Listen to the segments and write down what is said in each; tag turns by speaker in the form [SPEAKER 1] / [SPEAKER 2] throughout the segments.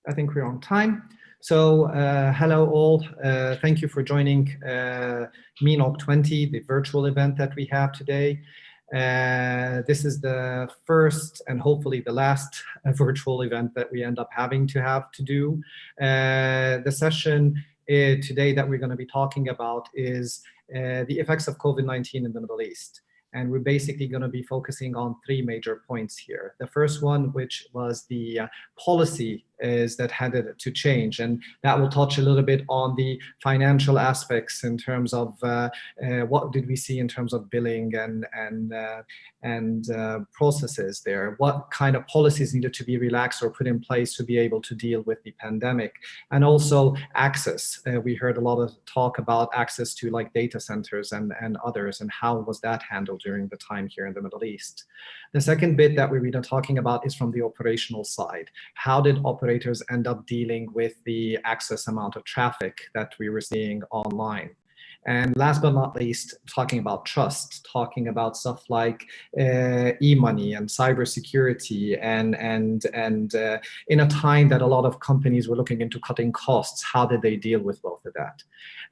[SPEAKER 1] I think we're on time. So hello all. Thank you for joining Menog 20, the virtual event that we have today. This is the first and hopefully the last virtual event that we end up having to do. The session today that we're going to be talking about is the effects of COVID-19 in the Middle East. And we're basically going to be focusing on three major points here. The first one, which was the policy that had to change, and that will touch a little bit on the financial aspects in terms of what did we see in terms of billing and processes there. What kind of policies needed to be relaxed or put in place to be able to deal with the pandemic, and also access. We heard a lot of talk about access to like data centers and others, and how was that handled during the time here in the Middle East. The second bit that we're going to be talking about is from the operational side. How did operators end up dealing with the excess amount of traffic that we were seeing online? And last but not least, talking about trust, talking about stuff like e-money and cybersecurity, and in a time that a lot of companies were looking into cutting costs, how did they deal with both of that?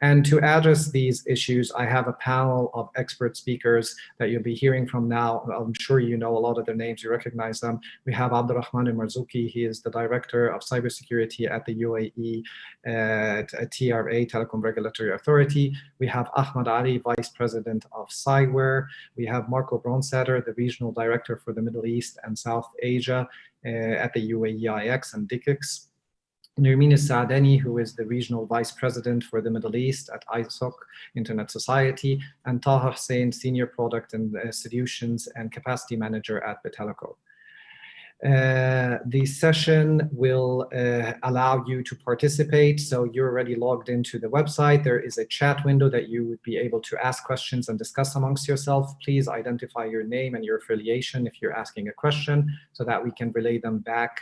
[SPEAKER 1] And to address these issues, I have a panel of expert speakers that you'll be hearing from now. I'm sure you know a lot of their names, you recognize them. We have Abdurrahman Marzouki. He is the Director of Cybersecurity at the UAE TRA, Telecom Regulatory Authority. We have Ahmad Ali, Vice President of Cyware. We have Marco Bronsader, the Regional Director for the Middle East and South Asia at the UAE-IX and DICIX. Nermeen Saadani, who is the Regional Vice President for the Middle East at ISOC, Internet Society, and Taha Hussein, Senior Product and Solutions and Capacity Manager at Beteleco. The session will allow you to participate, so you're already logged into the website. There is a chat window that you would be able to ask questions and discuss amongst yourself. Please identify your name and your affiliation if you're asking a question, so that we can relay them back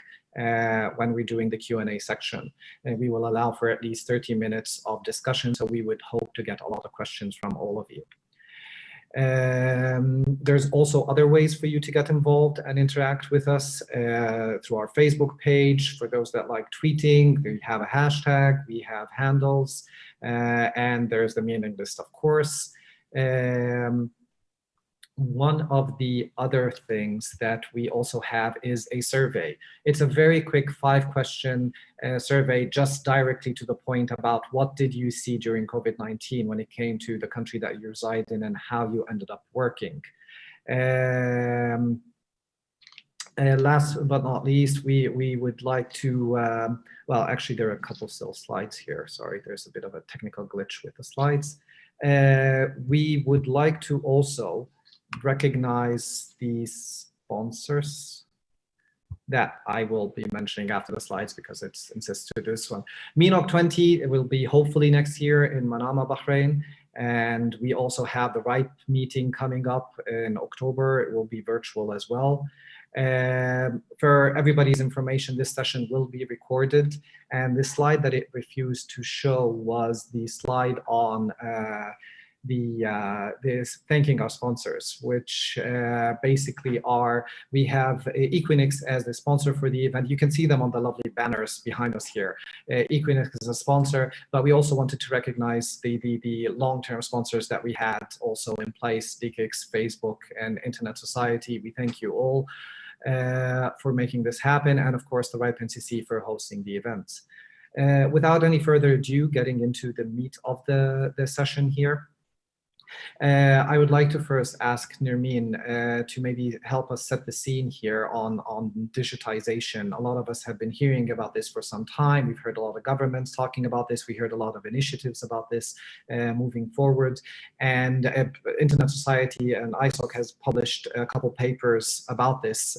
[SPEAKER 1] when we're doing the Q&A section. And we will allow for at least 30 minutes of discussion, so we would hope to get a lot of questions from all of you. There's also other ways for you to get involved and interact with us through our Facebook page. For those that like tweeting, we have a hashtag, we have handles, and there's the mailing list, of course. One of the other things that we also have is a survey. It's a very quick 5-question survey, just directly to the point about what did you see during COVID-19 when it came to the country that you reside in and how you ended up working. Last but not least, we would like to, well, actually there are a couple still slides here. Sorry, there's a bit of a technical glitch with the slides. We would like to also recognize the sponsors that I will be mentioning after the slides because it insists to this one. Menog 20, it will be hopefully next year in Manama, Bahrain. And we also have the RIPE meeting coming up in October. It will be virtual as well. For everybody's information, this session will be recorded. And the slide that it refused to show was the slide on this thanking our sponsors, which basically are, we have Equinix as the sponsor for the event. You can see them on the lovely banners behind us here. Equinix is a sponsor, but we also wanted to recognize the long-term sponsors that we had also in place, DICIX, Facebook, and Internet Society. We thank you all for making this happen, and of course the RIPE NCC for hosting the event. Without any further ado, getting into the meat of the session here. I would like to first ask Nermeen to maybe help us set the scene here on digitization. A lot of us have been hearing about this for some time. We've heard a lot of governments talking about this. We heard a lot of initiatives about this moving forward. And Internet Society and ISOC has published a couple papers about this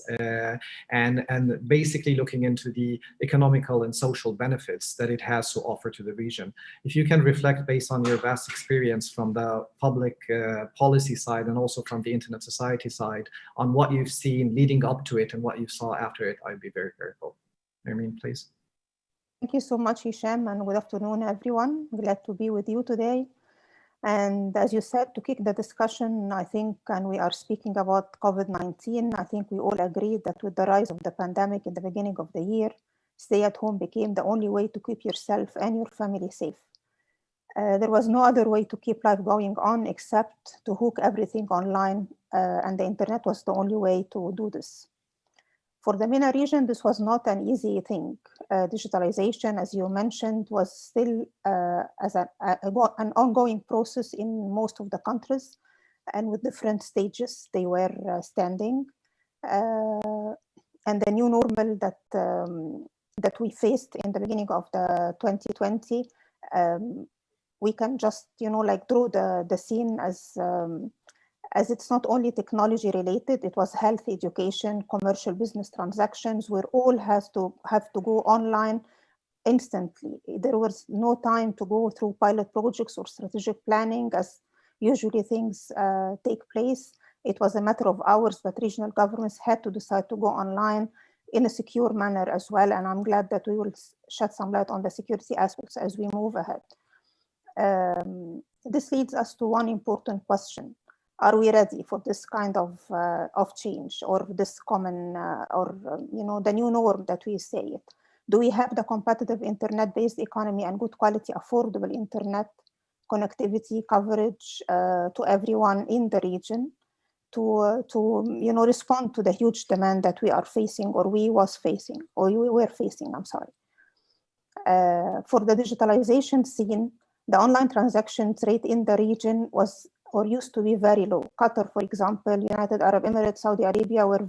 [SPEAKER 1] and basically looking into the economical and social benefits that it has to offer to the region. If you can reflect based on your vast experience from the public policy side and also from the Internet Society side on what you've seen leading up to it and what you saw after it, I'd be very grateful. Nermeen, please.
[SPEAKER 2] Thank you so much, Hisham, and good afternoon, everyone. Glad to be with you today. And as you said, to kick the discussion, I think, and we are speaking about COVID-19, I think we all agree that with the rise of the pandemic in the beginning of the year, stay at home became the only way to keep yourself and your family safe. There was no other way to keep life going on except to hook everything online, and the internet was the only way to do this. For the MENA region, this was not an easy thing. Digitalization, as you mentioned, was still an ongoing process in most of the countries, and with different stages they were standing. And the new normal that we faced in the beginning of the 2020, we can just, like draw the scene as it's not only technology related, it was health, education, commercial business transactions, where all have to go online instantly. There was no time to go through pilot projects or strategic planning as usually things take place. It was a matter of hours, but regional governments had to decide to go online in a secure manner as well. And I'm glad that we will shed some light on the security aspects as we move ahead. This leads us to one important question. Are we ready for this kind of change, or this common, the new norm that we say it? Do we have the competitive internet-based economy and good quality, affordable internet connectivity coverage to everyone in the region to respond to the huge demand that we are facing, or we were facing, I'm sorry. For the digitalization scene, the online transactions rate in the region was or used to be very low. Qatar, for example, United Arab Emirates, Saudi Arabia were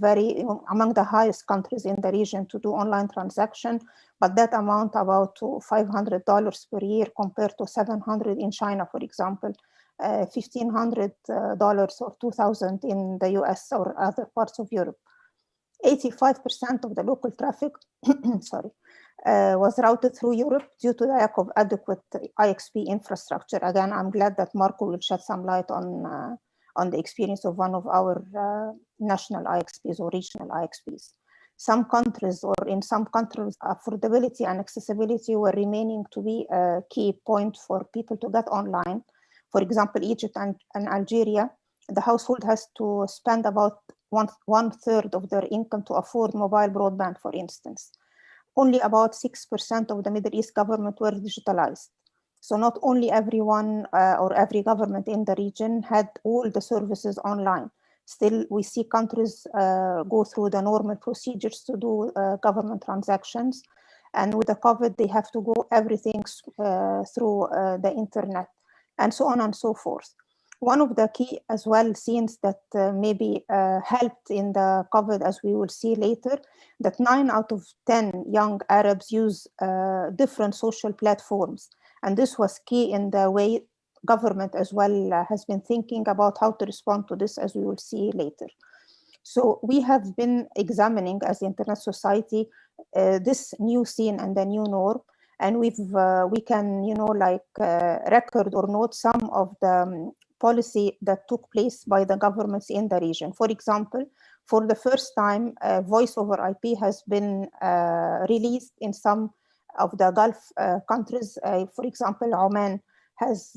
[SPEAKER 2] among the highest countries in the region to do online transaction, but that amount about to $500 per year compared to $700 in China, for example, $1,500 or $2,000 in the US or other parts of Europe. 85% of the local traffic, sorry, was routed through Europe due to the lack of adequate IXP infrastructure. Again, I'm glad that Marco will shed some light on the experience of one of our national IXPs or regional IXPs. Some countries, or in some countries, affordability and accessibility were remaining to be a key point for people to get online. For example, Egypt and Algeria, the household has to spend about one third of their income to afford mobile broadband, for instance. Only about 6% of the Middle East government were digitalized. So not only everyone or every government in the region had all the services online. Still, we see countries go through the normal procedures to do government transactions. And with the COVID, they have to go everything through the internet, and so on and so forth. One of the key as well scenes that maybe helped in the COVID, as we will see later, that 9 out of 10 young Arabs use different social platforms. And this was key in the way government as well has been thinking about how to respond to this, as we will see later. So we have been examining as the Internet Society this new scene and the new norm. And we can, record or note some of the policy that took place by the governments in the region. For example, for the first time, voice over IP has been released in some of the Gulf countries. For example, Oman has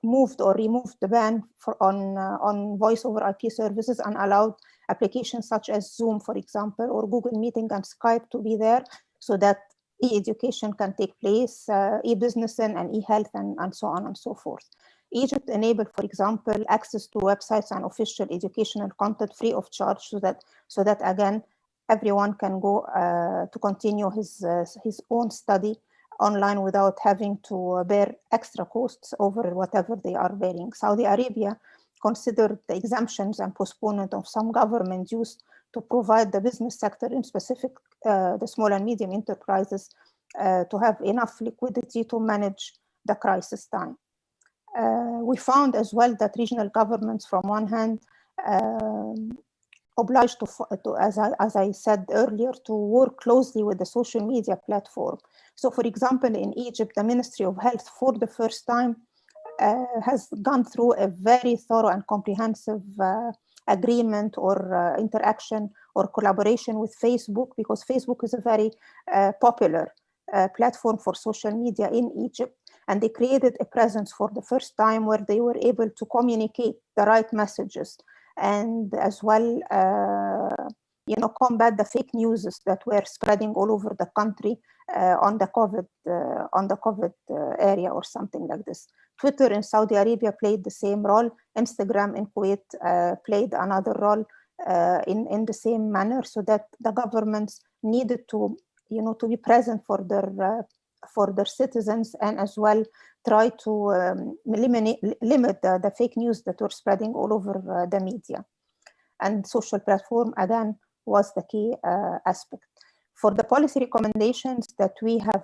[SPEAKER 2] moved or removed the ban on voice over IP services and allowed applications such as Zoom, for example, or Google Meeting and Skype to be there, so that e-education can take place, e-business and e-health and so on and so forth. Egypt enabled, for example, access to websites and official educational content free of charge, so that again, everyone can go to continue his own study online without having to bear extra costs over whatever they are bearing. Saudi Arabia considered the exemptions and postponement of some government dues to provide the business sector, in specific the small and medium enterprises, to have enough liquidity to manage the crisis time. We found as well that regional governments, from one hand, obliged to as I said earlier, to work closely with the social media platform. So, for example, in Egypt, the Ministry of Health, for the first time, has gone through a very thorough and comprehensive agreement or interaction or collaboration with Facebook, because Facebook is a very popular platform for social media in Egypt. And they created a presence for the first time where they were able to communicate the right messages, and as well combat the fake news that were spreading all over the country on the COVID area or something like this. Twitter in Saudi Arabia played the same role. Instagram in Kuwait played another role in the same manner, so that the governments needed to, to be present for their citizens, and as well try to limit the fake news that were spreading all over the media. And social platform, again, was the key aspect. For the policy recommendations that we have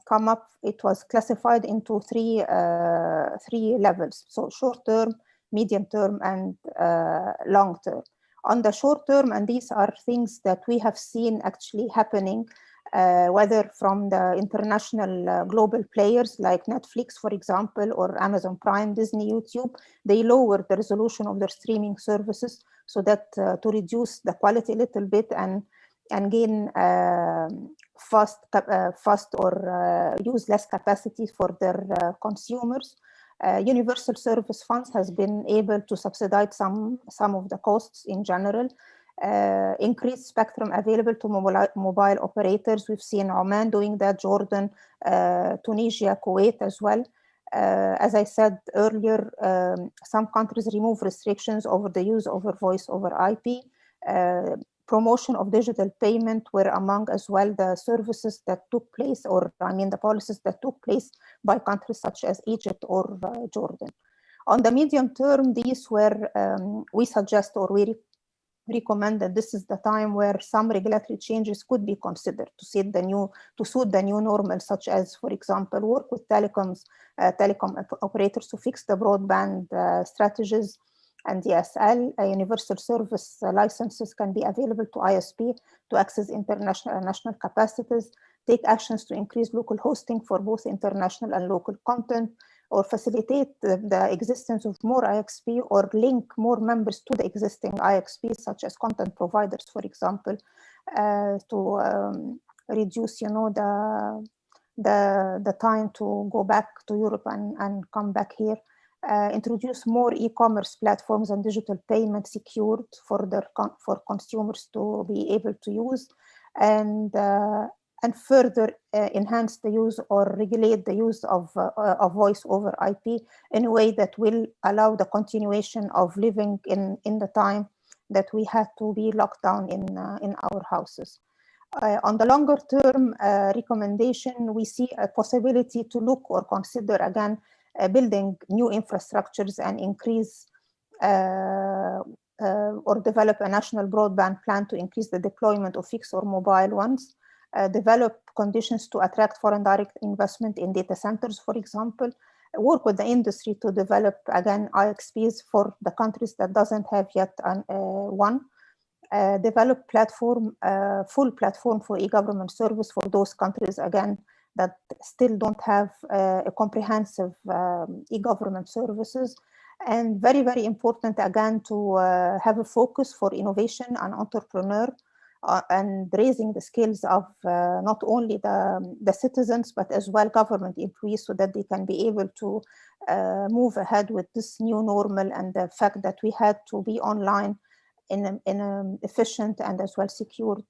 [SPEAKER 2] come up, it was classified into three levels. So short term, medium term, and long term. On the short term, and these are things that we have seen actually happening, whether from the international global players like Netflix, for example, or Amazon Prime, Disney, YouTube, they lowered the resolution of their streaming services so that to reduce the quality a little bit and gain fast or use less capacity for their consumers. Universal Service Funds has been able to subsidize some of the costs in general. Increased spectrum available to mobile operators. We've seen Oman doing that, Jordan, Tunisia, Kuwait as well. As I said earlier, some countries remove restrictions over the use of voice over IP. Promotion of digital payment were among as well the services that took place, or I mean the policies that took place by countries such as Egypt or Jordan. On the medium term, these were, we suggest or we recommend that this is the time where some regulatory changes could be considered to suit the new normal, such as, for example, work with telecom operators to fix the broadband strategies and DSL. Universal service licenses can be available to ISP to access international and national capacities, take actions to increase local hosting for both international and local content, or facilitate the existence of more IXP or link more members to the existing IXPs, such as content providers, for example, to reduce, the time to go back to Europe and come back here. Introduce more e-commerce platforms and digital payment secured for consumers to be able to use, and further enhance the use or regulate the use of voice over IP in a way that will allow the continuation of living in the time that we had to be locked down in our houses. On the longer term recommendation, we see a possibility to look or consider again building new infrastructures and increase or develop a national broadband plan to increase the deployment of fixed or mobile ones. Develop conditions to attract foreign direct investment in data centers, for example. Work with the industry to develop, again, IXPs for the countries that doesn't have yet one. Develop full platform for e-government service for those countries, again, that still don't have a comprehensive e-government services. And very, very important, again, to have a focus for innovation and entrepreneur and raising the skills of not only the citizens, but as well government employees, so that they can be able to move ahead with this new normal and the fact that we had to be online in an efficient and as well secured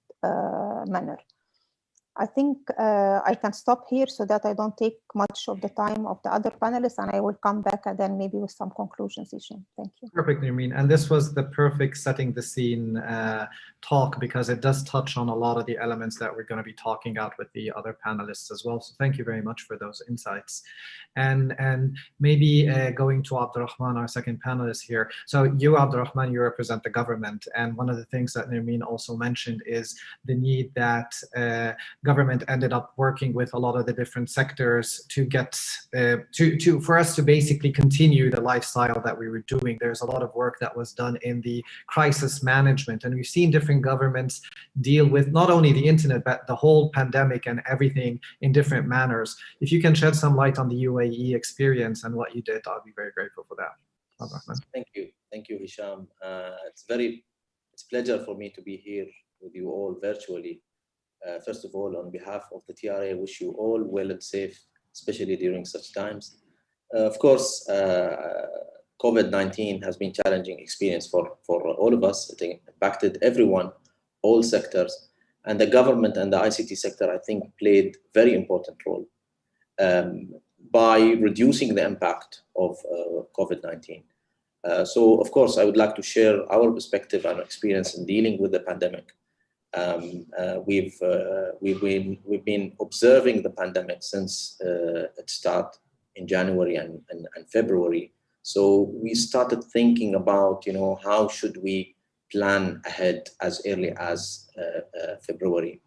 [SPEAKER 2] manner. I think I can stop here so that I don't take much of the time of the other panelists, and I will come back again maybe with some conclusions, Hisham. Thank you.
[SPEAKER 1] Perfect, Nermeen. And this was the perfect setting the scene talk, because it does touch on a lot of the elements that we're going to be talking about with the other panelists as well. So thank you very much for those insights. And maybe going to Abdurrahman, our second panelist here. So you, Abdurrahman, you represent the government. And one of the things that Nermeen also mentioned is the need that government ended up working with a lot of the different sectors to get for us to basically continue the lifestyle that we were doing. There's a lot of work that was done in the crisis management, and we've seen different governments deal with not only the internet but the whole pandemic and everything in different manners. If you can shed some light on the UAE experience and what you did, I'll be very grateful for that.
[SPEAKER 3] Thank you, Hisham. It's a pleasure for me to be here with you all virtually. First of all, on behalf of the TRA, I wish you all well and safe, especially during such times. Of course, COVID-19 has been challenging experience for all of us. It impacted everyone, all sectors, and the government and the ICT sector, I think, played very important role by reducing the impact of COVID-19. So, of course, I would like to share our perspective and experience in dealing with the pandemic. We've been observing the pandemic since it started in January and February. So we started thinking about, how should we plan ahead as early as February.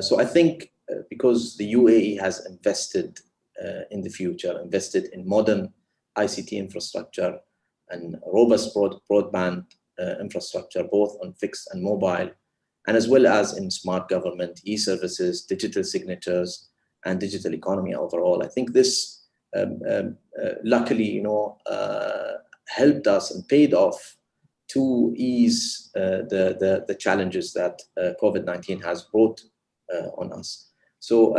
[SPEAKER 3] So I think because the UAE has invested in the future, invested in modern ICT infrastructure and robust broadband infrastructure, both on fixed and mobile, and as well as in smart government, e-services, digital signatures, and digital economy overall. I think this luckily, helped us and paid off to ease the challenges that COVID-19 has brought on us. So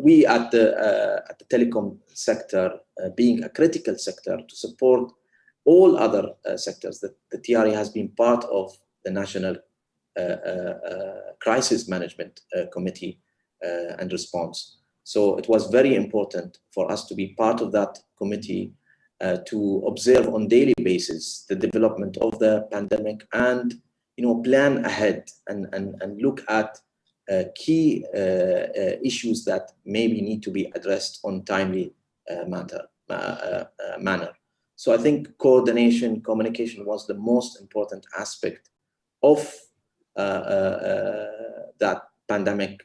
[SPEAKER 3] we at the telecom sector, being a critical sector to support all other sectors, that the TRA has been part of the National Crisis Management Committee and response. So it was very important for us to be part of that committee to observe on daily basis the development of the pandemic and plan ahead and look at key issues that maybe need to be addressed on timely manner. So I think coordination, communication was the most important aspect of that pandemic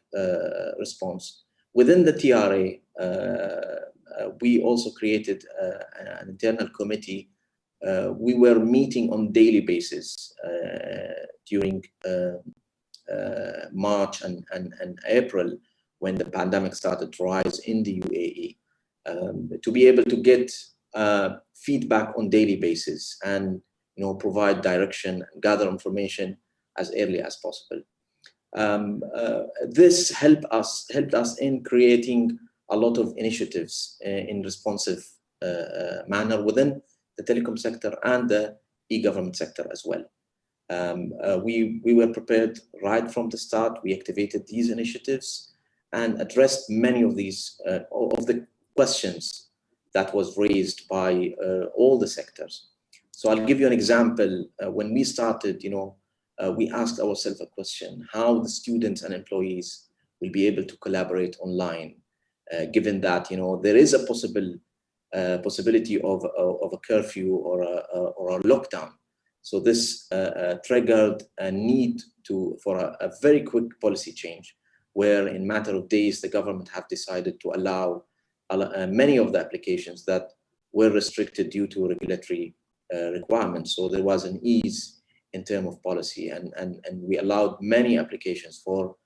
[SPEAKER 3] response. Within the TRA, we also created an internal committee. We were meeting on daily basis during March and April, when the pandemic started to rise in the UAE, to be able to get feedback on daily basis and provide direction, gather information as early as possible. This helped us in creating a lot of initiatives in responsive manner within the telecom sector and the e-government sector as well. We were prepared right from the start. We activated these initiatives and addressed many of these of the questions that was raised by all the sectors. So I'll give you an example. When we started, we asked ourselves a question: how the students and employees will be able to collaborate online, given that there is a possibility of a curfew or a lockdown. So this triggered a need for a very quick policy change, where in a matter of days the government have decided to allow many of the applications that were restricted due to regulatory requirements. So there was an ease in terms of policy, and we allowed many applications for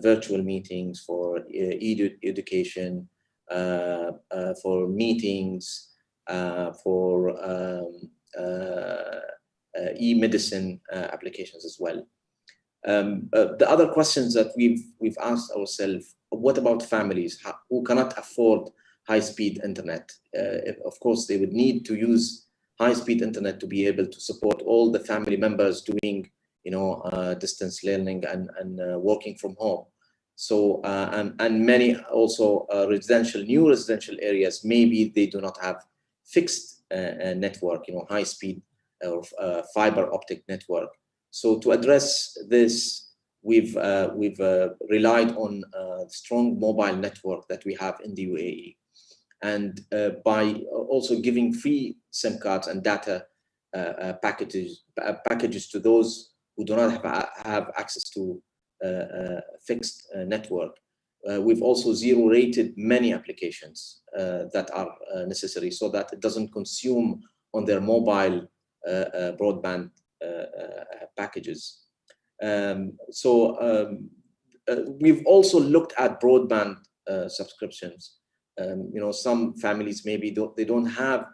[SPEAKER 3] virtual meetings, for education, for meetings, for e-medicine applications as well. The other questions that we've asked ourselves: what about families who cannot afford high-speed internet? Of course, they would need to use high-speed internet to be able to support all the family members doing, distance learning and working from home. So and many also new residential areas, maybe they do not have fixed network, high-speed or fiber optic network. So to address this, we've relied on strong mobile network that we have in the UAE, and by also giving free SIM cards and data packages to those who do not have access to fixed network. We've also zero-rated many applications that are necessary, so that it doesn't consume on their mobile broadband packages. We've also looked at broadband subscriptions. Some families maybe they don't have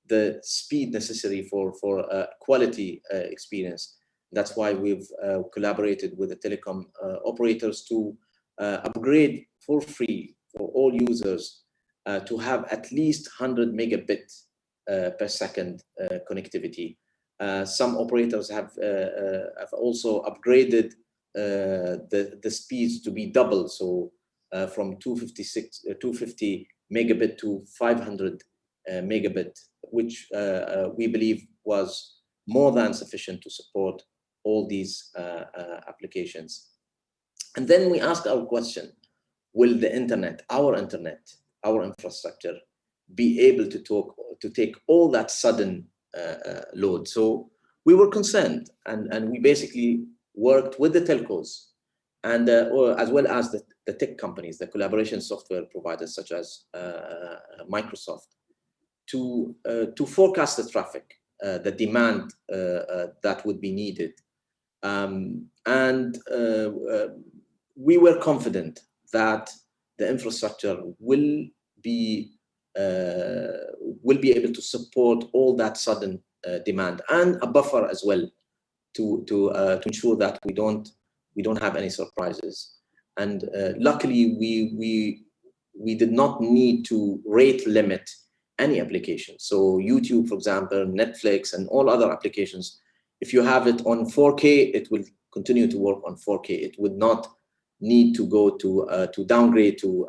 [SPEAKER 3] the speed necessary for a quality experience. That's why we've collaborated with the telecom operators to upgrade for free for all users to have at least 100 megabit per second connectivity. Some operators have also upgraded the speeds to be double, so from 250 megabit to 500 megabit, which we believe was more than sufficient to support all these applications. And then we ask our question, will the internet, our infrastructure, be able to take all that sudden load? So we were concerned, and we basically worked with the telcos and as well as the tech companies, the collaboration software providers such as Microsoft, to forecast the traffic, the demand that would be needed. We were confident that the infrastructure will be able to support all that sudden demand, and a buffer as well to ensure that we don't have any surprises. And luckily, we did not need to rate limit any application. So YouTube, for example, Netflix, and all other applications, if you have it on 4K, it will continue to work on 4K. It would not need to go to downgrade to,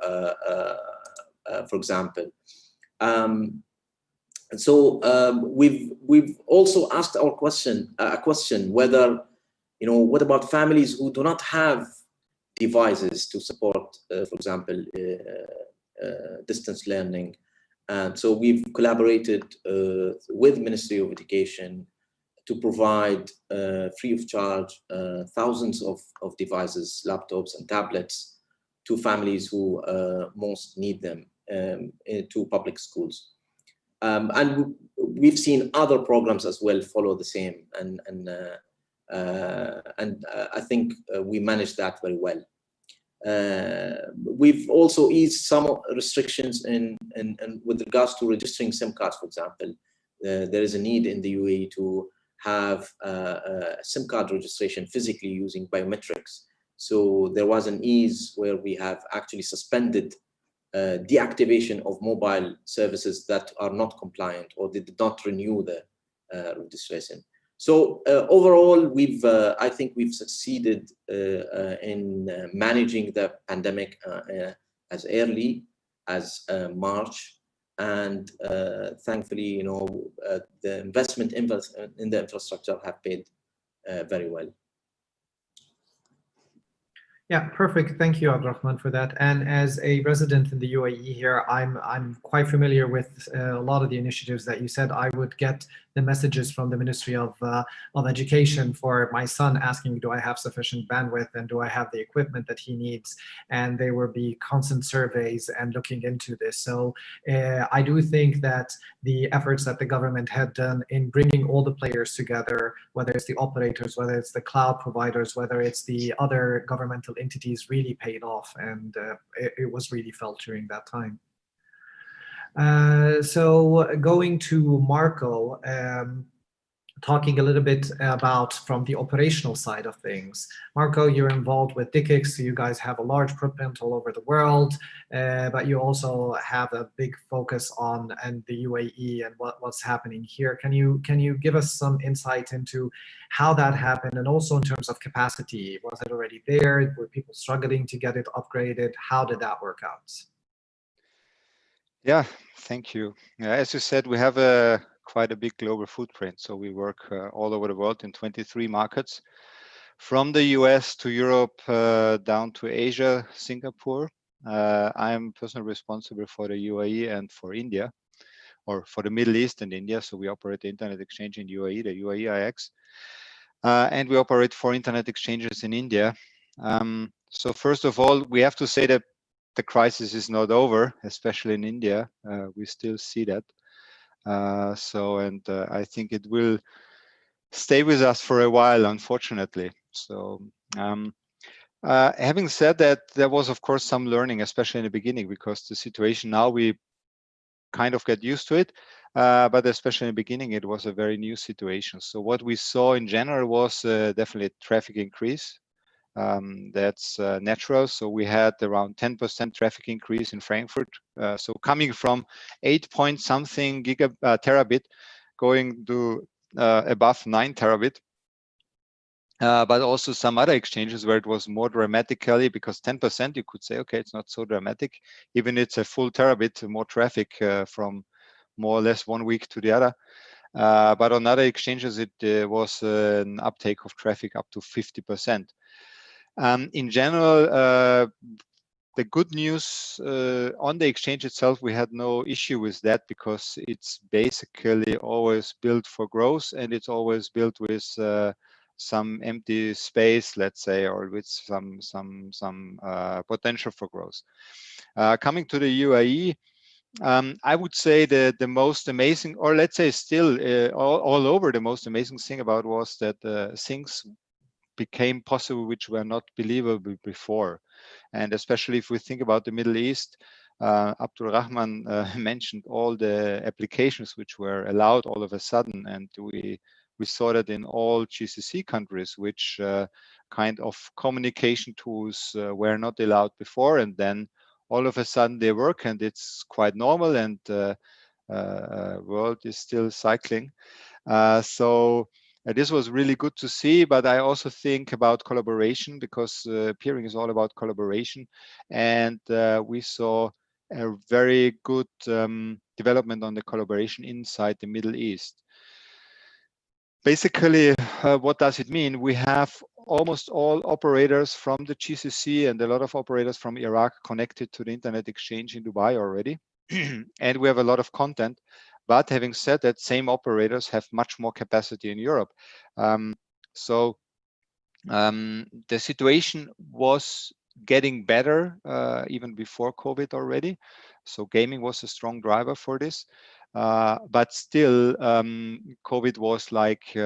[SPEAKER 3] for example. We've also asked a question whether, what about families who do not have devices to support, for example, distance learning. And so we've collaborated with Ministry of Education to provide free of charge thousands of devices, laptops and tablets to families who most need them, to public schools. And we've seen other programs as well follow the same, and I think we managed that very well. We've also eased some restrictions in with regards to registering SIM cards, for example. There is a need in the UAE to have SIM card registration physically using biometrics. So there was an ease where we have actually suspended deactivation of mobile services that are not compliant or they did not renew the registration. So overall, I think we've succeeded in managing the pandemic as early as March, and thankfully, the investment in the infrastructure have paid very well.
[SPEAKER 1] Yeah, perfect. Thank you, Abdurrahman, for that. And as a resident in the UAE here, I'm quite familiar with a lot of the initiatives that you said. I would get the messages from the Ministry of Education for my son asking, do I have sufficient bandwidth and do I have the equipment that he needs? And there will be constant surveys and looking into this. So I do think that the efforts that the government had done in bringing all the players together, whether it's the operators, whether it's the cloud providers, whether it's the other governmental entities, really paid off, and it was really felt during that time. So going to Marco, talking a little bit about from the operational side of things. Marco, you're involved with DICIX, so you guys have a large footprint all over the world, but you also have a big focus on the UAE and what's happening here. Can you give us some insight into how that happened, and also in terms of capacity? Was it already there? Were people struggling to get it upgraded? How did that work out?
[SPEAKER 4] Yeah, thank you. As you said, we have quite a big global footprint. So we work all over the world in 23 markets, from the US to Europe, down to Asia, Singapore. I am personally responsible for the UAE and for India, or for the Middle East and India. So we operate the Internet Exchange in UAE, the UAE-IX, and we operate 4 Internet exchanges in India. So first of all, we have to say that the crisis is not over, especially in India. We still see that. I think it will stay with us for a while, unfortunately. So having said that, there was, of course, some learning, especially in the beginning, because the situation now, we kind of get used to it. But especially in the beginning, it was a very new situation. So what we saw in general was definitely traffic increase. That's natural. So we had around 10% traffic increase in Frankfurt. So coming from 8 point something terabit, going to above 9 terabit. But also some other exchanges where it was more dramatically, because 10% you could say, okay, it's not so dramatic. Even it's a full terabit more traffic from more or less 1 week to the other. But on other exchanges, it was an uptake of traffic up to 50%. In general, the good news on the exchange itself, we had no issue with that, because it's basically always built for growth, and it's always built with some empty space, let's say, or with some potential for growth. Coming to the UAE, I would say that the most amazing, or let's say still all over, the most amazing thing about was that things became possible which were not believable before. And especially if we think about the Middle East, Abdul Rahman mentioned all the applications which were allowed all of a sudden, and we saw that in all GCC countries, which kind of communication tools were not allowed before, and then all of a sudden they work, and it's quite normal, and world is still cycling. So this was really good to see, but I also think about collaboration, because peering is all about collaboration, and we saw a very good development on the collaboration inside the Middle East. Basically, what does it mean? We have almost all operators from the GCC and a lot of operators from Iraq connected to the internet exchange in Dubai already, and we have a lot of content. But having said that, same operators have much more capacity in Europe. So the situation was getting better even before COVID already. So gaming was a strong driver for this. But still, COVID was like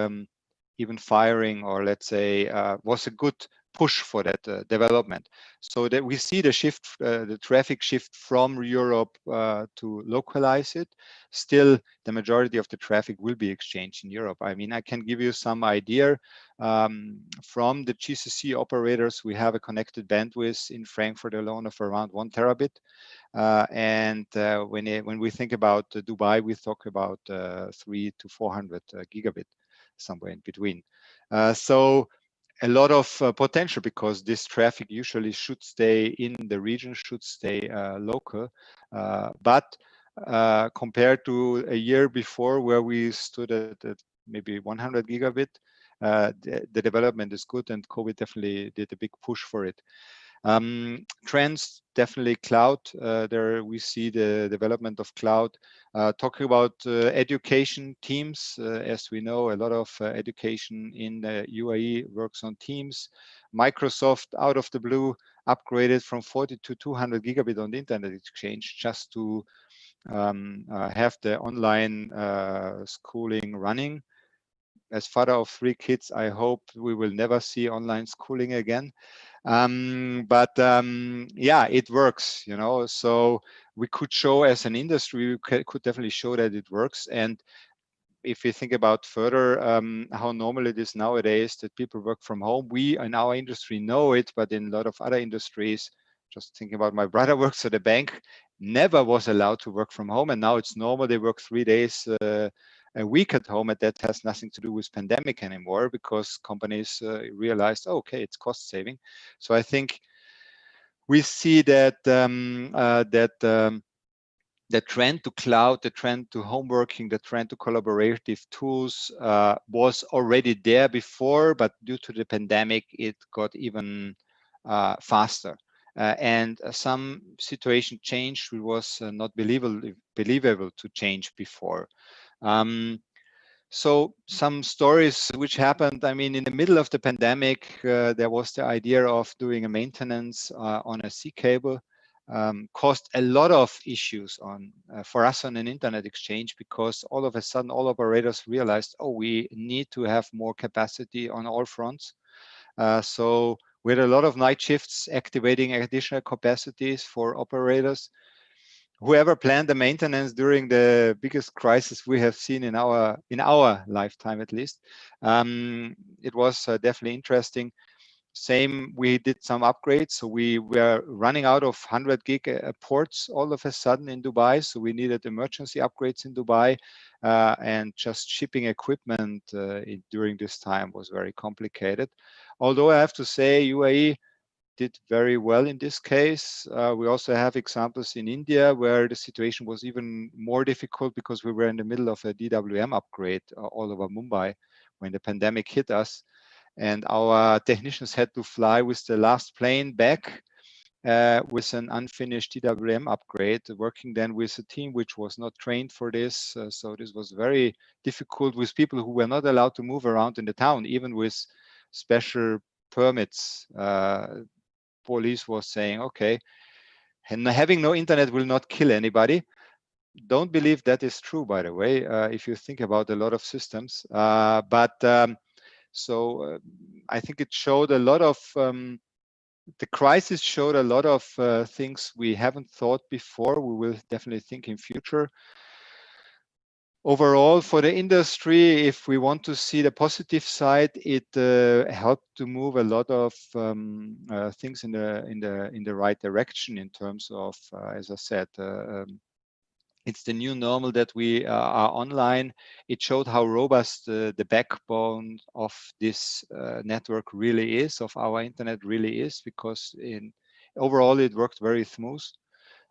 [SPEAKER 4] even firing, or let's say, was a good push for that development. So that we see the shift, the traffic shift from Europe to localize it. Still, the majority of the traffic will be exchanged in Europe. I mean, I can give you some idea. From the GCC operators, we have a connected bandwidth in Frankfurt alone of around 1 terabit. When we think about Dubai, we talk about 300 to 400 gigabit, somewhere in between. So a lot of potential, because this traffic usually should stay in the region, should stay local. But compared to a year before, where we stood at maybe 100 gigabit, the development is good, and COVID definitely did a big push for it. Trends, definitely cloud. There we see the development of cloud. Talking about education teams, as we know, a lot of education in the UAE works on Teams. Microsoft, out of the blue, upgraded from 40 to 200 gigabit on the internet exchange, just to have the online schooling running. As father of 3 kids, I hope we will never see online schooling again. Yeah, it works, you know. So we could show, as an industry, we could definitely show that it works. And if you think about further how normal it is nowadays that people work from home, we in our industry know it, but in a lot of other industries, just thinking about my brother works at a bank, never was allowed to work from home, and now it's normal. They work 3 days a week at home, and that has nothing to do with pandemic anymore, because companies realized, oh, okay, it's cost saving. So I think we see that the trend to cloud, the trend to home working, the trend to collaborative tools was already there before, but due to the pandemic, it got even faster. And some situation changed, which was not believable to change before. So some stories which happened, I mean, in the middle of the pandemic, there was the idea of doing a maintenance on a sea cable. Caused a lot of issues for us on an internet exchange, because all of a sudden all operators realized, oh, we need to have more capacity on all fronts. So we had a lot of night shifts activating additional capacities for operators. Whoever planned the maintenance during the biggest crisis we have seen in our lifetime, at least, it was definitely interesting. Same, we did some upgrades. So we were running out of 100 gig ports all of a sudden in Dubai. So we needed emergency upgrades in Dubai, and just shipping equipment during this time was very complicated. Although I have to say UAE did very well in this case. We also have examples in India where the situation was even more difficult because we were in the middle of a DWM upgrade all over Mumbai when the pandemic hit us. And our technicians had to fly with the last plane back with an unfinished DWM upgrade, working then with a team which was not trained for this. So this was very difficult with people who were not allowed to move around in the town, even with special permits. Police was saying, okay, and having no internet will not kill anybody. Don't believe that is true, by the way, if you think about a lot of systems. So I think it showed a lot of, the crisis showed a lot of things we haven't thought before. We will definitely think in future. Overall, for the industry, if we want to see the positive side, it helped to move a lot of things in the right direction in terms of, as I said, it's the new normal that we are online. It showed how robust the backbone of this network really is, of our internet really is, because overall it worked very smooth.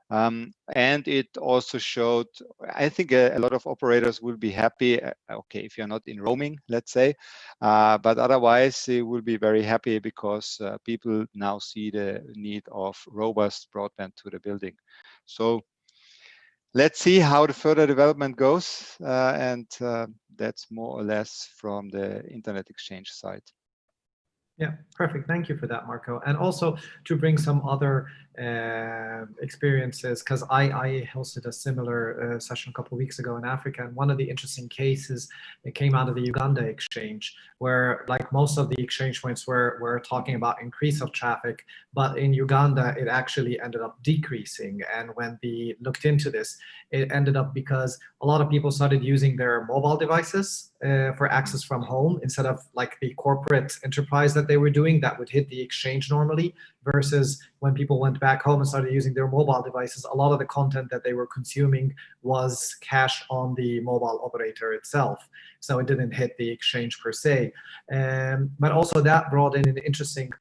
[SPEAKER 4] And it also showed, I think a lot of operators will be happy, okay, if you're not in roaming, let's say, but otherwise they will be very happy because people now see the need of robust broadband to the building. So let's see how the further development goes, and that's more or less from the Internet Exchange side.
[SPEAKER 1] Yeah, perfect. Thank you for that, Marco. And also to bring some other experiences, because I hosted a similar session a couple of weeks ago in Africa, and one of the interesting cases that came out of the Uganda exchange, where like most of the exchange points were talking about increase of traffic, but in Uganda it actually ended up decreasing. And when we looked into this, it ended up because a lot of people started using their mobile devices for access from home instead of like the corporate enterprise that they were doing that would hit the exchange normally, versus when people went back home and started using their mobile devices, a lot of the content that they were consuming was cached on the mobile operator itself. So it didn't hit the exchange per se. But also that brought in an interesting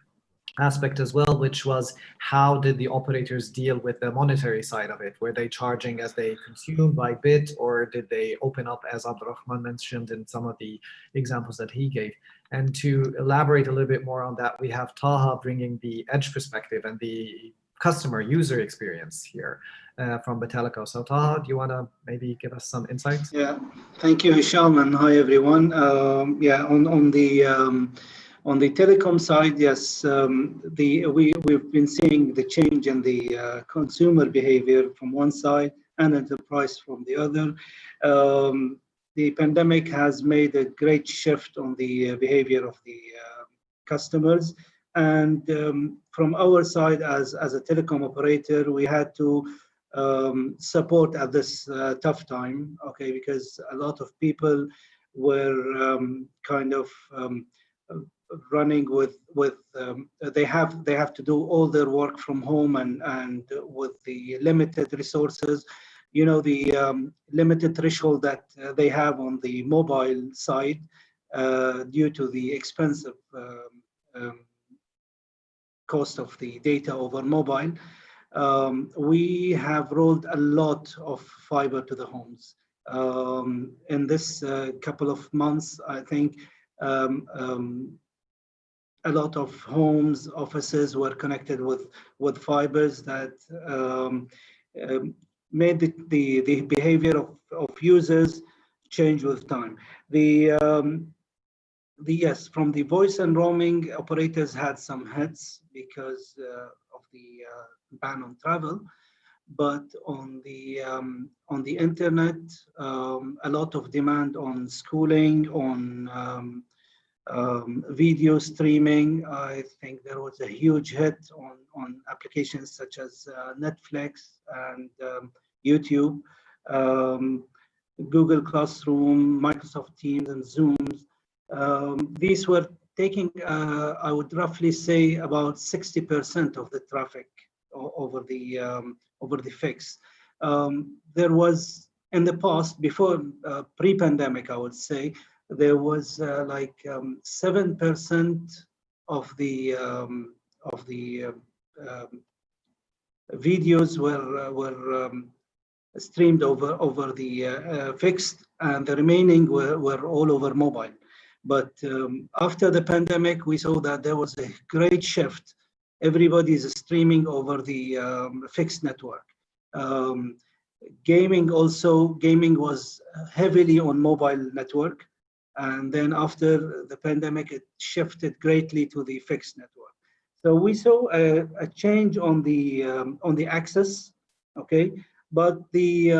[SPEAKER 1] aspect as well, which was how did the operators deal with the monetary side of it? Were they charging as they consumed by bit, or did they open up, as Abdurrahman mentioned in some of the examples that he gave? And to elaborate a little bit more on that, we have Taha bringing the edge perspective and the customer user experience here from Betelico. So Taha, do you want to maybe give us some insights?
[SPEAKER 5] Yeah, thank you, Hisham, and hi everyone. Yeah, on the telecom side, yes, we've been seeing the change in the consumer behavior from one side and enterprise from the other. The pandemic has made a great shift on the behavior of the customers, and from our side as a telecom operator, we had to support at this tough time, okay, because a lot of people were kind of running with they have to do all their work from home, and with the limited resources, you know, the limited threshold that they have on the mobile side due to the expensive cost of the data over mobile. We have rolled a lot of fiber to the homes. In this couple of months, I think a lot of homes, offices were connected with fibers that made the behavior of users change with time. Yes, from the voice and roaming, operators had some hits because of the ban on travel, but on the internet, a lot of demand on schooling, on video streaming. I think there was a huge hit on applications such as Netflix and YouTube, Google Classroom, Microsoft Teams, and Zooms. These were taking, I would roughly say about 60% of the traffic over the fixed. There was in the past, before pre-pandemic, I would say, there was like 7% of the videos were streamed over the fixed, and the remaining were all over mobile. But after the pandemic, we saw that there was a great shift. Everybody is streaming over the fixed network. Gaming was heavily on mobile network, and then after the pandemic, it shifted greatly to the fixed network. So we saw a change on the access, okay, but the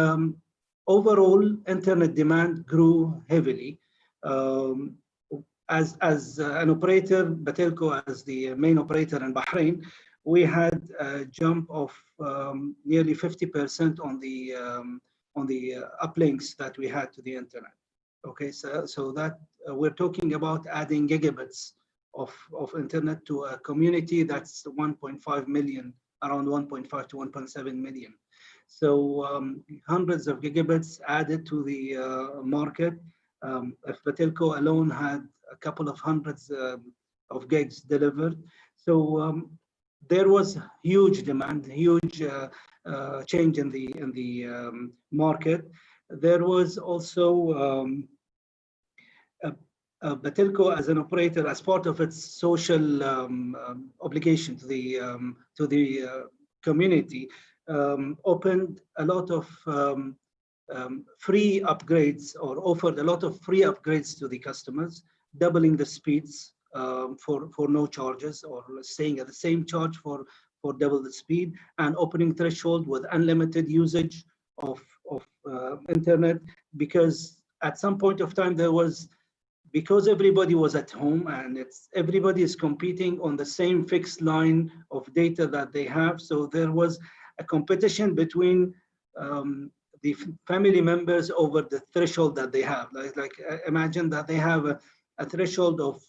[SPEAKER 5] overall internet demand grew heavily. As an operator, Batelco as the main operator in Bahrain, we had a jump of nearly 50% on the uplinks that we had to the internet. Okay, so that we're talking about adding gigabits of internet to a community that's 1.5 million, around 1.5 to 1.7 million. So hundreds of gigabits added to the market. If Batelco alone had a couple of hundreds of gigs delivered. So there was huge demand, huge change in the market. There was also Batelco as an operator, as part of its social obligation to the community, opened a lot of free upgrades, or offered a lot of free upgrades to the customers, doubling the speeds for no charges, or staying at the same charge for double the speed, and opening threshold with unlimited usage of internet, because at some point of time because everybody was at home, and everybody is competing on the same fixed line of data that they have. So there was a competition between the family members over the threshold that they have. Like imagine that they have a threshold of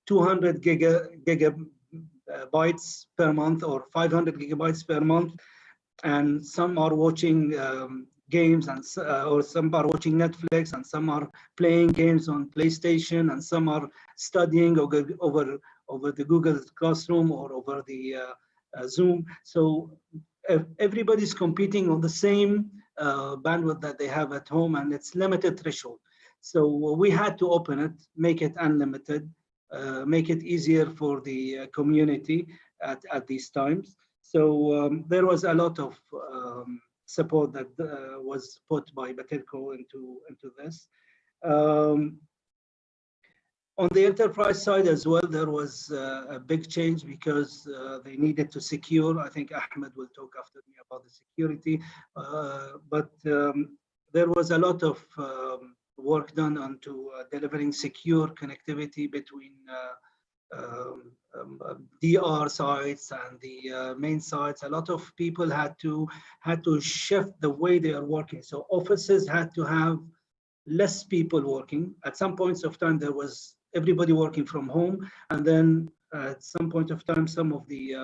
[SPEAKER 5] 200 gigabytes per month, or 500 gigabytes per month, and some are watching games, and or some are watching Netflix, and some are playing games on PlayStation, and some are studying over the Google Classroom or over the Zoom. So everybody's competing on the same bandwidth that they have at home, and it's limited threshold. So we had to open it, make it unlimited, make it easier for the community at these times. So there was a lot of support that was put by Batelco into this. On the enterprise side as well, there was a big change, because they needed to secure. I think Ahmed will talk after me about the security, but there was a lot of work done onto delivering secure connectivity between DR sites and the main sites. A lot of people had to shift the way they are working. So offices had to have less people working. At some points of time, there was everybody working from home, and then at some point of time, some of the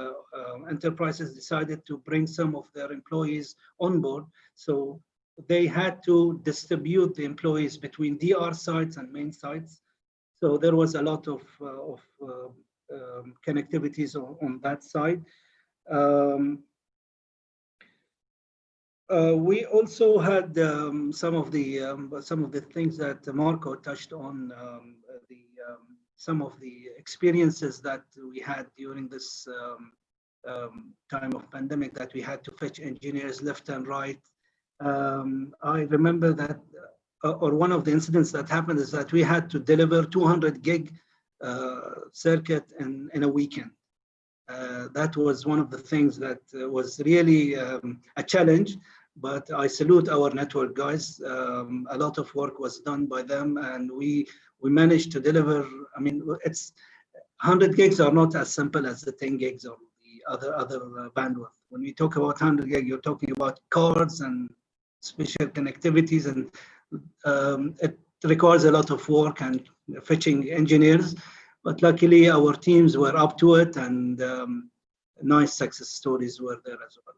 [SPEAKER 5] enterprises decided to bring some of their employees on board. So they had to distribute the employees between DR sites and main sites. So there was a lot of connectivities on that side. We also had some of the things that Marco touched on, some of the experiences that we had during this time of pandemic, that we had to fetch engineers left and right. I remember that, or one of the incidents that happened is that we had to deliver 200 gig circuit in a weekend. That was one of the things that was really a challenge, but I salute our network guys. A lot of work was done by them, and we managed to deliver. I mean, it's 100 gigs are not as simple as the 10 gigs or the other bandwidth. When we talk about 100 gig, you're talking about cards and special connectivities, and it requires a lot of work and fetching engineers. But luckily, our teams were up to it, and nice success stories were there as well.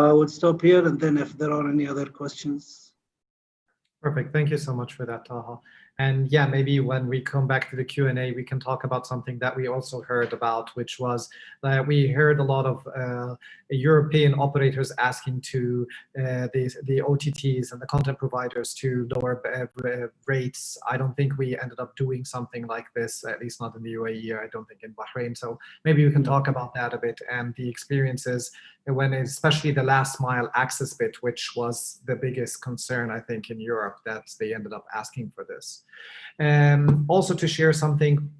[SPEAKER 5] I would stop here, and then if there are any other questions.
[SPEAKER 1] Perfect. Thank you so much for that, Taha. And yeah, maybe when we come back to the Q&A, we can talk about something that we also heard about, which was that we heard a lot of European operators asking to the OTTs and the content providers to lower rates. I don't think we ended up doing something like this, at least not in the UAE, I don't think in Bahrain. So maybe we can talk about that a bit and the experiences when, especially the last mile access bit, which was the biggest concern, I think, in Europe, that they ended up asking for this. Also to share something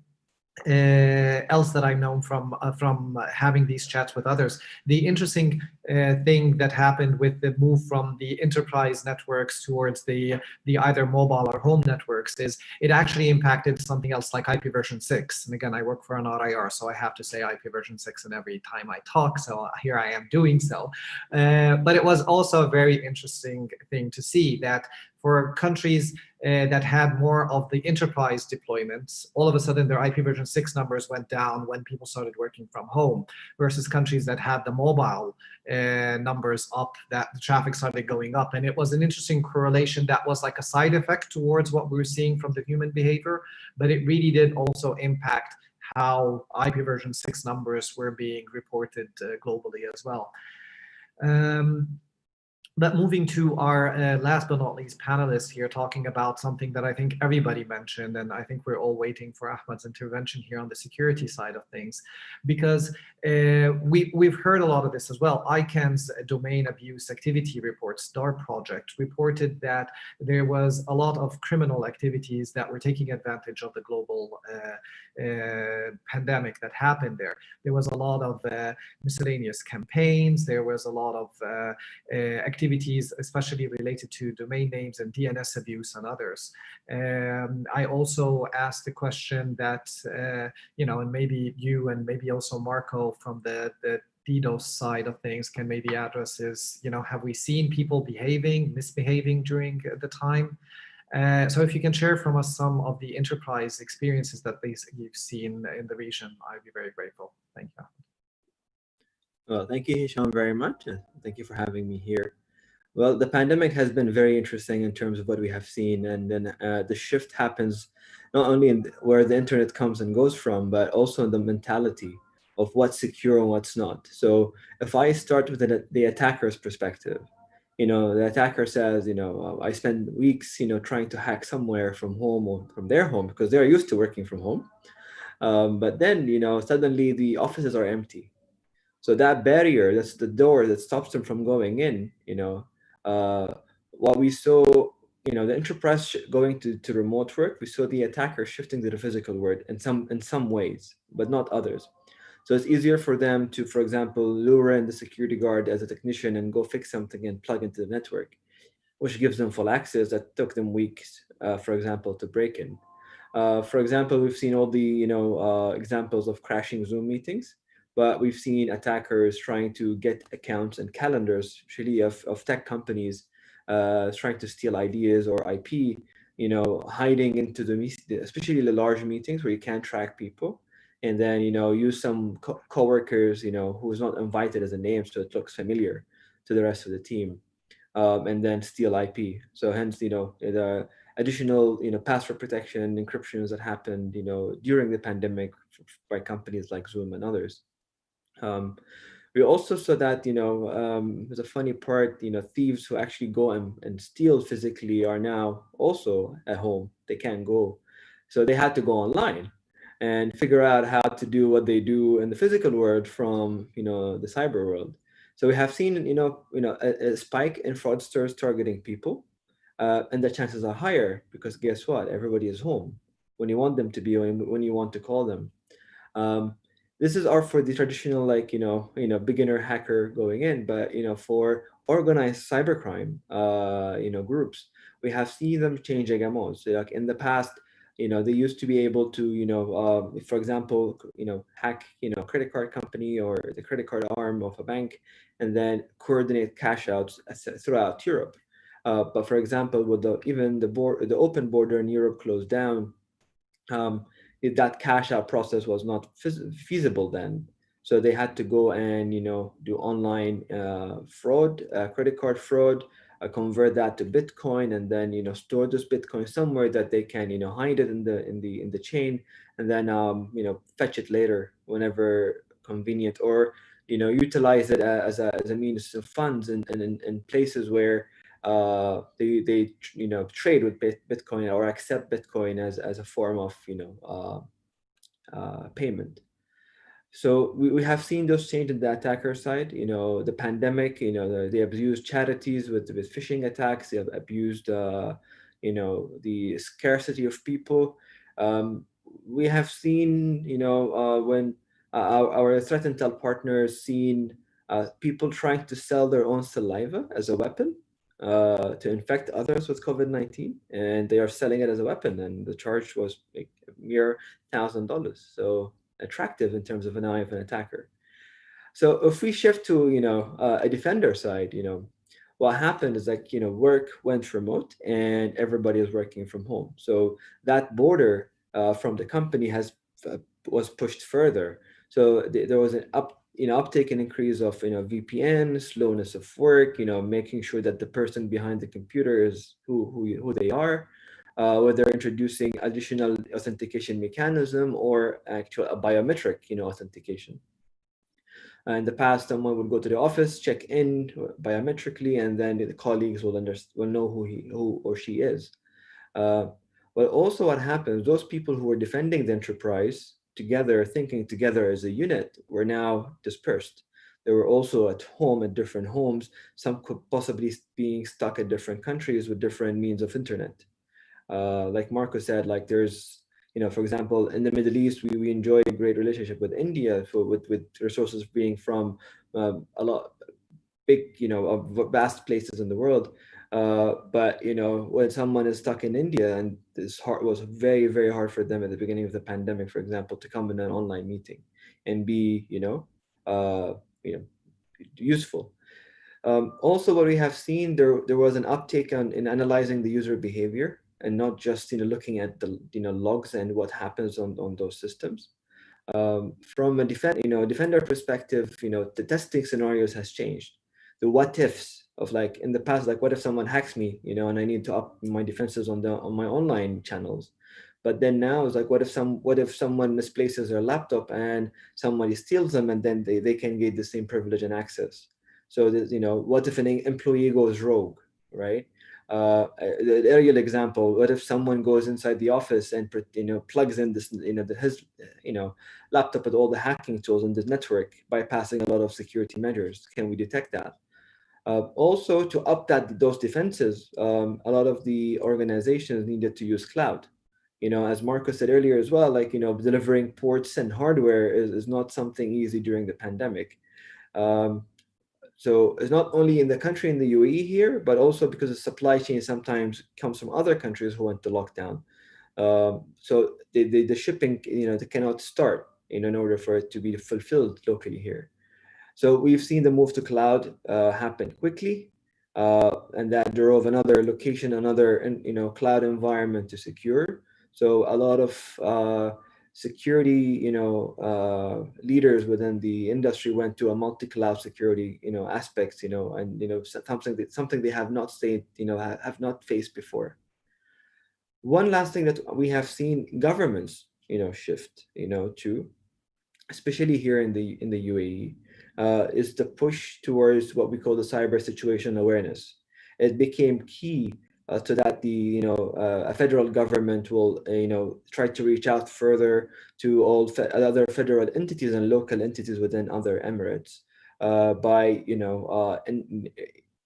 [SPEAKER 1] else that I've known from having these chats with others. The interesting thing that happened with the move from the enterprise networks towards the either mobile or home networks is it actually impacted something else like IP version 6. And again, I work for an RIR, so I have to say IP version 6 in every time I talk. So here I am doing so. But it was also a very interesting thing to see that for countries that had more of the enterprise deployments, all of a sudden their IP version 6 numbers went down when people started working from home, versus countries that had the mobile numbers up, that the traffic started going up. And it was an interesting correlation that was like a side effect towards what we were seeing from the human behavior, but it really did also impact how IP version 6 numbers were being reported globally as well. But moving to our last but not least panelists here, talking about something that I think everybody mentioned, and I think we're all waiting for Ahmad's intervention here on the security side of things, because we've heard a lot of this as well. ICANN's domain abuse activity report, STAR project, reported that there was a lot of criminal activities that were taking advantage of the global pandemic that happened there. There was a lot of miscellaneous campaigns. There was a lot of activities, especially related to domain names and DNS abuse and others. I also asked the question that, and maybe you and maybe also Marco from the DDoS side of things can maybe address is, have we seen people misbehaving during the time? So if you can share from us some of the enterprise experiences that you've seen in the region, I'd be very grateful. Thank you.
[SPEAKER 6] Well, thank you, Hisham, very much. And thank you for having me here. Well, the pandemic has been very interesting in terms of what we have seen. And then the shift happens not only in where the internet comes and goes from, but also in the mentality of what's secure and what's not. So if I start with the attacker's perspective, the attacker says, I spend weeks, trying to hack somewhere from home or from their home because they're used to working from home. But then, suddenly the offices are empty. So that barrier, that's the door that stops them from going in, what we saw, the enterprise going to remote work, we saw the attacker shifting to the physical world in some ways, but not others. So it's easier for them to, for example, lure in the security guard as a technician and go fix something and plug into the network, which gives them full access that took them weeks, for example, to break in. For example, we've seen all the examples of crashing Zoom meetings, but we've seen attackers trying to get accounts and calendars, actually of tech companies, trying to steal ideas or IP, hiding into especially the large meetings where you can't track people. And then, use some coworkers, who's not invited as a name, so it looks familiar to the rest of the team, and then steal IP. So hence, the additional, password protection and encryptions that happened, during the pandemic by companies like Zoom and others. We also saw that, there's a funny part, thieves who actually go and steal physically are now also at home. They can't go. So they had to go online and figure out how to do what they do in the physical world from, the cyber world. So we have seen, a spike in fraudsters targeting people, and the chances are higher because guess what? Everybody is home when you want them to be, when you want to call them. This is for the traditional, beginner hacker going in, but, for organized cybercrime, groups, we have seen them change modes. So, like in the past, they used to be able to, for example, hack, credit card company or the credit card arm of a bank, and then coordinate cash outs throughout Europe. But for example, with the open border in Europe closed down, that cash out process was not feasible then. So they had to go and, do online fraud, credit card fraud, convert that to Bitcoin, and then, store this Bitcoin somewhere that they can, hide it in the chain, and then, fetch it later whenever convenient, or, utilize it as a means of funds in places where they trade with Bitcoin or accept Bitcoin as a form of payment. So we have seen those change in the attacker side. The pandemic, they abused charities with phishing attacks. They have abused the scarcity of people. We have seen when our threat intel partners seen people trying to sell their own saliva as a weapon to infect others with COVID-19, and they are selling it as a weapon, and the charge was like a mere $1,000. So attractive in terms of an eye of an attacker. So if we shift to a defender side, what happened is like work went remote and everybody is working from home. So that border from the company was pushed further. So there was an uptake and increase of VPN, slowness of work, making sure that the person behind the computer is who they are. Whether introducing additional authentication mechanism or actual biometric, authentication. In the past, someone would go to the office, check in biometrically, and then the colleagues will know who or she is. But also, what happens? Those people who were defending the enterprise together, thinking together as a unit, were now dispersed. They were also at home at different homes. Some could possibly being stuck at different countries with different means of internet. Like Marco said, like there's, for example, in the Middle East, we enjoy a great relationship with India with resources being from a lot big, vast places in the world. But, when someone is stuck in India, and this was very, very hard for them at the beginning of the pandemic, for example, to come in an online meeting and be, useful. Also, what we have seen, there was an uptake in analyzing the user behavior and not just looking at the logs and what happens on those systems. From a defender perspective, the testing scenarios has changed. The what ifs of like in the past, like what if someone hacks me, and I need to up my defenses on my online channels. But then now it's like what if someone misplaces their laptop and somebody steals them, and then they can get the same privilege and access. So what if an employee goes rogue, right? The earlier example, what if someone goes inside the office and plugs in this his laptop with all the hacking tools in the network, bypassing a lot of security measures? Can we detect that? Also, to up those defenses, a lot of the organizations needed to use cloud. As Marco said earlier as well, like delivering ports and hardware is not something easy during the pandemic. So it's not only in the country, in the UAE here, but also because the supply chain sometimes comes from other countries who went to lockdown. So the shipping, they cannot start in order for it to be fulfilled locally here. So we've seen the move to cloud happen quickly, and that drove another location, another cloud environment to secure. So a lot of security, leaders within the industry went to a multi-cloud security, aspects, and something they have not stayed, have not faced before. One last thing that we have seen governments, shift, to, especially here in the UAE, is the push towards what we call the cyber situation awareness. It became key to that a federal government will try to reach out further to all other federal entities and local entities within other emirates by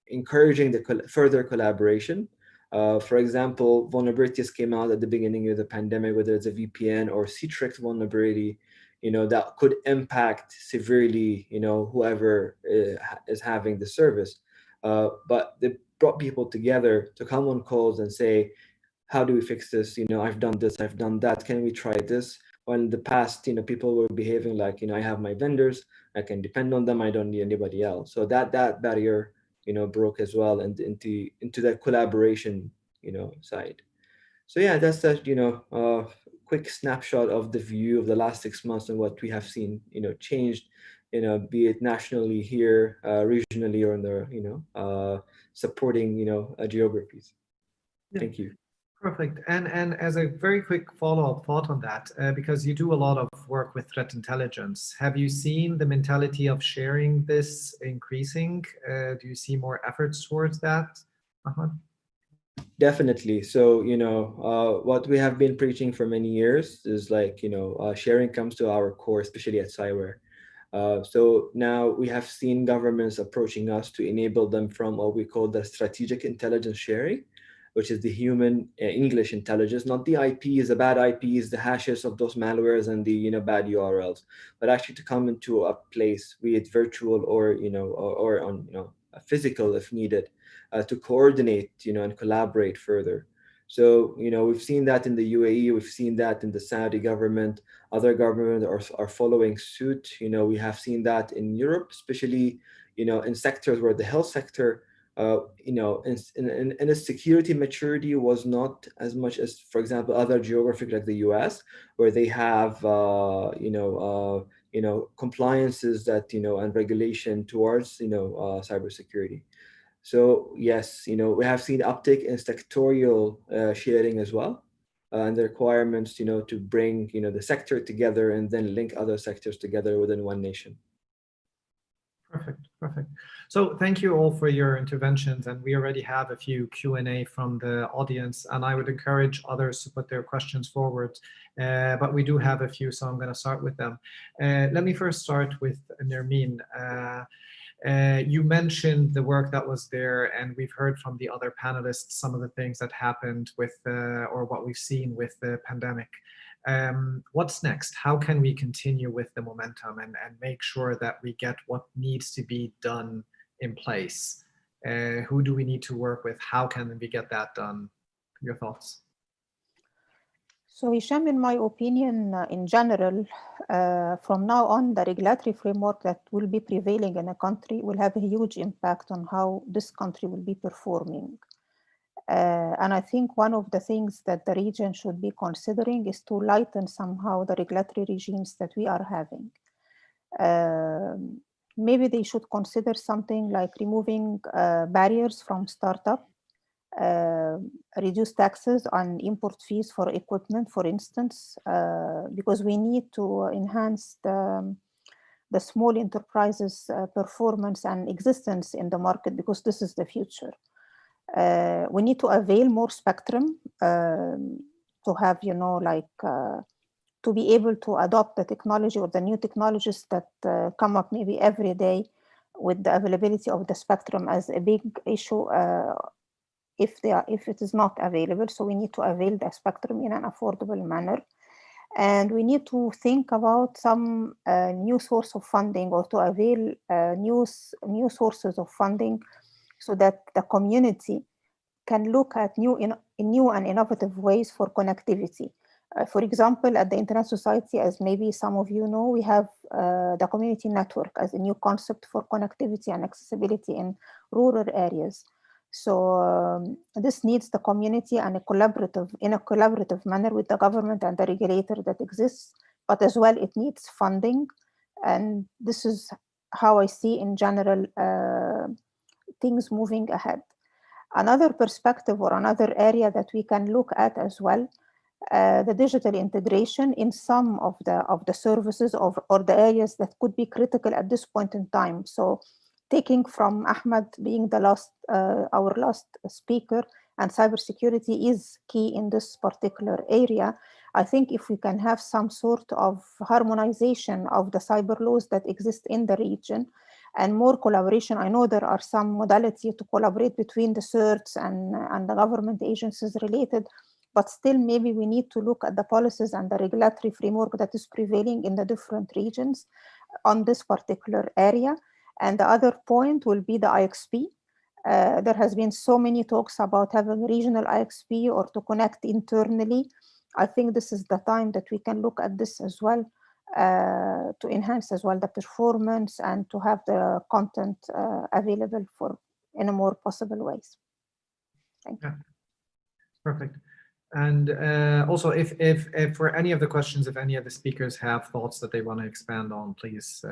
[SPEAKER 6] encouraging the further collaboration. For example, vulnerabilities came out at the beginning of the pandemic, whether it's a VPN or Citrix vulnerability, that could impact severely, whoever is having the service. But they brought people together to come on calls and say, how do we fix this? I've done this, I've done that. Can we try this? Well, in the past, people were behaving like, I have my vendors, I can depend on them, I don't need anybody else. So that barrier, broke as well, and into that collaboration, side. So yeah, that's that, quick snapshot of the view of the last 6 months and what we have seen, changed, be it nationally here, regionally, or in the, supporting, geographies.
[SPEAKER 1] Yeah.
[SPEAKER 6] Thank you.
[SPEAKER 1] Perfect. And as a very quick follow-up thought on that, because you do a lot of work with threat intelligence, have you seen the mentality of sharing this increasing? Do you see more efforts towards that?
[SPEAKER 6] Definitely. So, what we have been preaching for many years is like, sharing comes to our core, especially at Cyber. So now we have seen governments approaching us to enable them from what we call the strategic intelligence sharing, which is the human English intelligence, not the IPs, the bad IPs, the hashes of those malwares and the bad URLs, but actually to come into a place, be it virtual or or on physical if needed, to coordinate and collaborate further. So we've seen that in the UAE, we've seen that in the Saudi government. Other governments are following suit. We have seen that in Europe, especially in sectors where the health sector, in a security maturity was not as much as, for example, other geographic like the US, where they have compliances that and regulation towards cybersecurity. So yes, we have seen uptick in sectorial sharing as well, and the requirements to bring the sector together and then link other sectors together within one nation.
[SPEAKER 1] Perfect, perfect. So thank you all for your interventions, and we already have a few Q&A from the audience, and I would encourage others to put their questions forward, but we do have a few, so I'm going to start with them. Let me first start with Nermeen. You mentioned the work that was there, and we've heard from the other panelists some of the things that happened with, or what we've seen with the pandemic. What's next? How can we continue with the momentum and make sure that we get what needs to be done in place? Who do we need to work with? How can we get that done? Your thoughts?
[SPEAKER 2] So Hisham, in my opinion, in general, from now on, the regulatory framework that will be prevailing in a country will have a huge impact on how this country will be performing. And I think one of the things that the region should be considering is to lighten somehow the regulatory regimes that we are having. Maybe they should consider something like removing barriers from startup, reduce taxes on import fees for equipment, for instance, because we need to enhance the small enterprises' performance and existence in the market, because this is the future. We need to avail more spectrum to have, to be able to adopt the technology or the new technologies that come up maybe every day, with the availability of the spectrum as a big issue if it is not available. So we need to avail the spectrum in an affordable manner. And we need to think about some new source of funding, or to avail new sources of funding, so that the community can look at new and innovative ways for connectivity. For example, at the Internet Society, as maybe some of you know, we have the community network as a new concept for connectivity and accessibility in rural areas. So this needs the community and in a collaborative manner with the government and the regulator that exists, but as well it needs funding. And this is how I see in general things moving ahead. Another perspective or another area that we can look at as well, the digital integration in some of the services or the areas that could be critical at this point in time. So taking from Ahmed being our last speaker, and cybersecurity is key in this particular area. I think if we can have some sort of harmonization of the cyber laws that exist in the region, and more collaboration. I know there are some modalities to collaborate between the certs and the government agencies related, but still maybe we need to look at the policies and the regulatory framework that is prevailing in the different regions on this particular area. And the other point will be the IXP. There has been so many talks about having a regional IXP or to connect internally. I think this is the time that we can look at this as well, to enhance as well the performance and to have the content available in a more possible ways. Thank you.
[SPEAKER 1] Yeah. Perfect. And also, if for any of the questions, if any of the speakers have thoughts that they want to expand on, please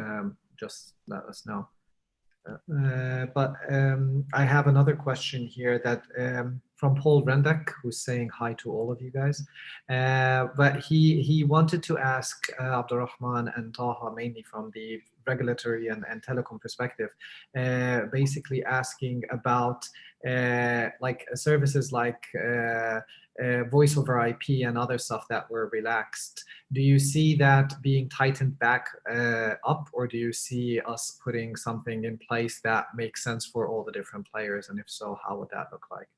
[SPEAKER 1] just let us know. But I have another question here that from Paul Rendek, who's saying hi to all of you guys. But he wanted to ask Abdurrahman and Taha, mainly from the regulatory and telecom perspective, basically asking about like services like voice over IP and other stuff that were relaxed. Do you see that being tightened back up, or do you see us putting something in place that makes sense for all the different players? And if so, how would that look like?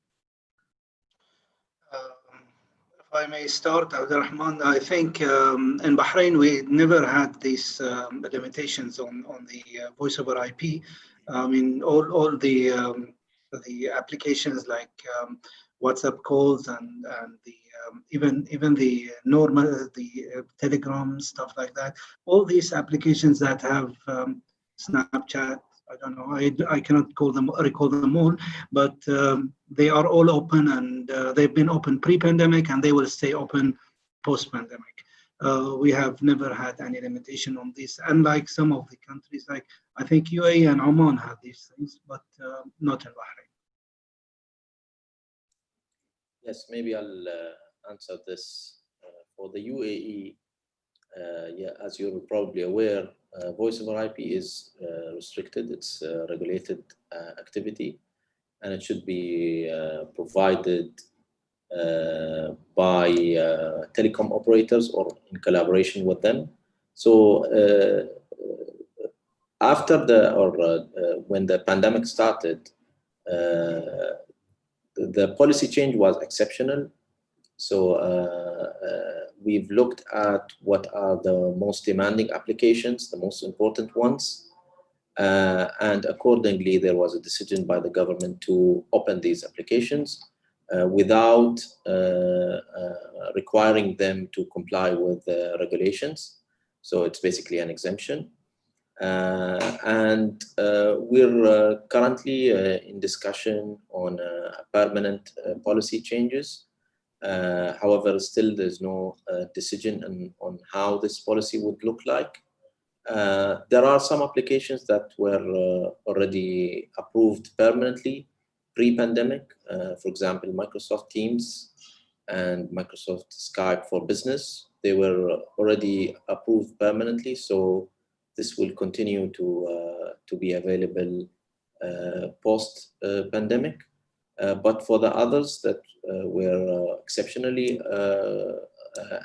[SPEAKER 5] If I may start, Abdurrahman, I think in Bahrain, we never had these limitations on the voice over IP. I mean, all the applications like WhatsApp calls and the even the normal Telegram, stuff like that. All these applications that have Snapchat, I don't know, I cannot recall them all, but they are all open, and they've been open pre-pandemic, and they will stay open post-pandemic. We have never had any limitation on this, unlike some of the countries, like I think UAE and Oman have these things, but not in Bahrain.
[SPEAKER 3] Yes, maybe I'll answer this. For the UAE, yeah, as you're probably aware, voice over IP is restricted. It's regulated activity, and it should be provided by telecom operators or in collaboration with them. So after when the pandemic started, the policy change was exceptional. So we've looked at what are the most demanding applications, the most important ones, and accordingly, there was a decision by the government to open these applications without requiring them to comply with the regulations. So it's basically an exemption. And we're currently in discussion on permanent policy changes. However, still there's no decision on how this policy would look like. There are some applications that were already approved permanently pre-pandemic. For example, Microsoft Teams and Microsoft Skype for Business. They were already approved permanently, so this will continue to be available post-pandemic. But for the others that were exceptionally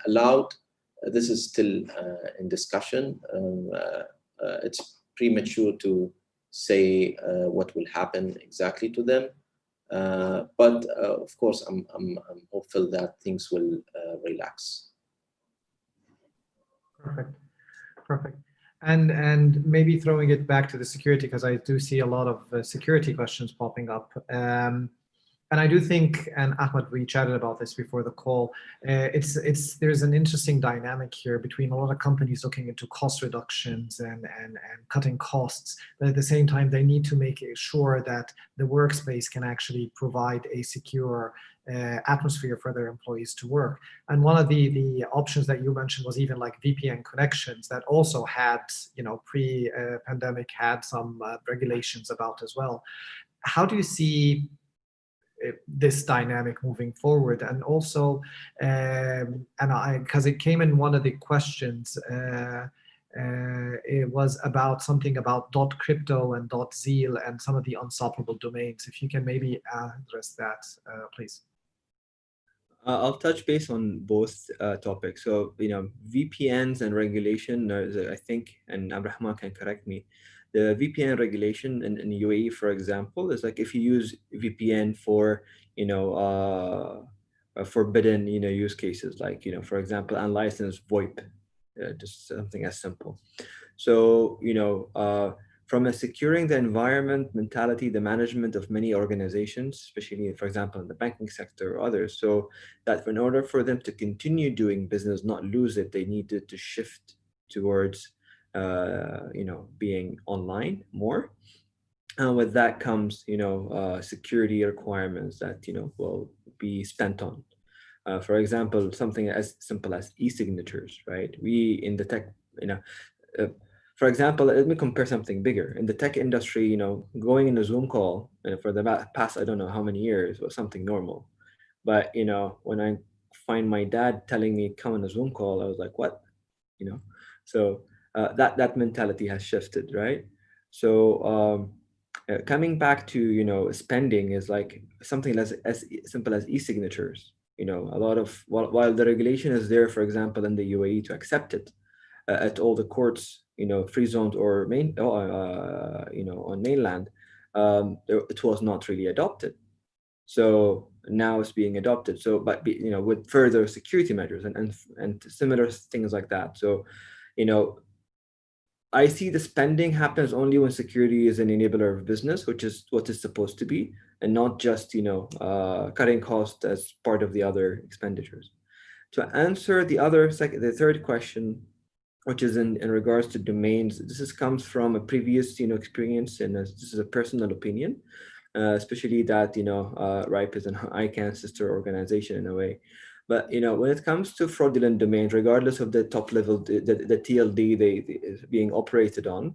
[SPEAKER 3] allowed, this is still in discussion. It's premature to say what will happen exactly to them. But of course, I'm hopeful that things will relax.
[SPEAKER 1] Perfect. And maybe throwing it back to the security, because I do see a lot of security questions popping up. And I do think, and Ahmed, we chatted about this before the call, there's an interesting dynamic here between a lot of companies looking into cost reductions and cutting costs, but at the same time, they need to make sure that the workspace can actually provide a secure atmosphere for their employees to work. And one of the options that you mentioned was even like VPN connections that also had, pre-pandemic had some regulations about as well. How do you see this dynamic moving forward? And also, because it came in one of the questions, it was about something about .crypto and .zeal and some of the unstoppable domains. If you can maybe address that, please.
[SPEAKER 6] I'll touch base on both topics. So, VPNs and regulation, I think, and Abdurrahman can correct me, the VPN regulation in UAE, for example, is like if you use VPN for, forbidden, use cases, like, for example, unlicensed VoIP, just something as simple. So, from a securing the environment mentality, the management of many organizations, especially, for example, in the banking sector or others, so that in order for them to continue doing business, not lose it, they needed to shift towards, being online more. And with that comes, security requirements that, will be spent on. For example, something as simple as e-signatures, right? We in the tech, for example, let me compare something bigger. In the tech industry, going in a Zoom call for the past, I don't know how many years, was something normal. But, when I find my dad telling me come on a Zoom call, I was like, what? So that mentality has shifted, right? So coming back to, spending is like something as simple as e-signatures. A lot of, while the regulation is there, for example, in the UAE to accept it, at all the courts, free zones or on mainland, it was not really adopted. So now it's being adopted. So, but with further security measures and similar things like that. So, I see the spending happens only when security is an enabler of business, which is what it's supposed to be, and not just cutting costs as part of the other expenditures. To answer the third question, which is in regards to domains, comes from a previous experience, and this is a personal opinion, especially that RIPE is an ICANN sister organization in a way. But when it comes to fraudulent domains, regardless of the top level, the TLD they being operated on,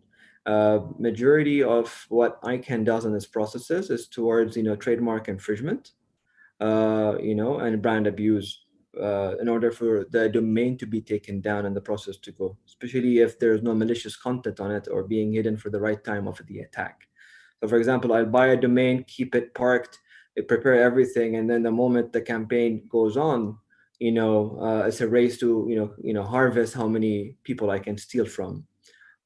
[SPEAKER 6] majority of what ICANN does in its processes is towards trademark infringement, and brand abuse, in order for the domain to be taken down and the process to go, especially if there's no malicious content on it or being hidden for the right time of the attack. So for example, I'll buy a domain, keep it parked, prepare everything, and then the moment the campaign goes on, it's a race to harvest how many people I can steal from,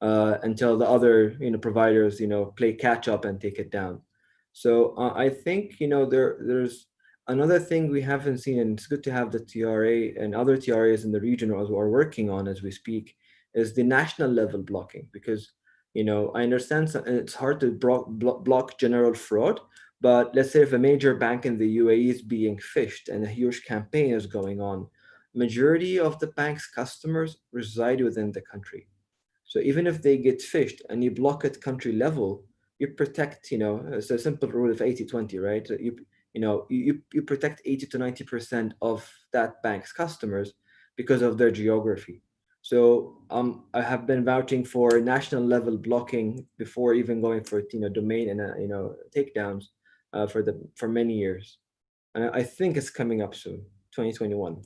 [SPEAKER 6] until the other providers play catch up and take it down. So I think there's another thing we haven't seen, and it's good to have the TRA and other TRAs in the region are working on as we speak, is the national level blocking. Because I understand it's hard to block general fraud, but let's say if a major bank in the UAE is being phished and a huge campaign is going on, majority of the bank's customers reside within the country. So even if they get phished and you block at country level, you protect, it's a simple rule of 80-20, right? So you protect 80 to 90% of that bank's customers because of their geography. So I have been vouching for national level blocking before even going for domain and takedowns for many years, and I think it's coming up soon, 2021.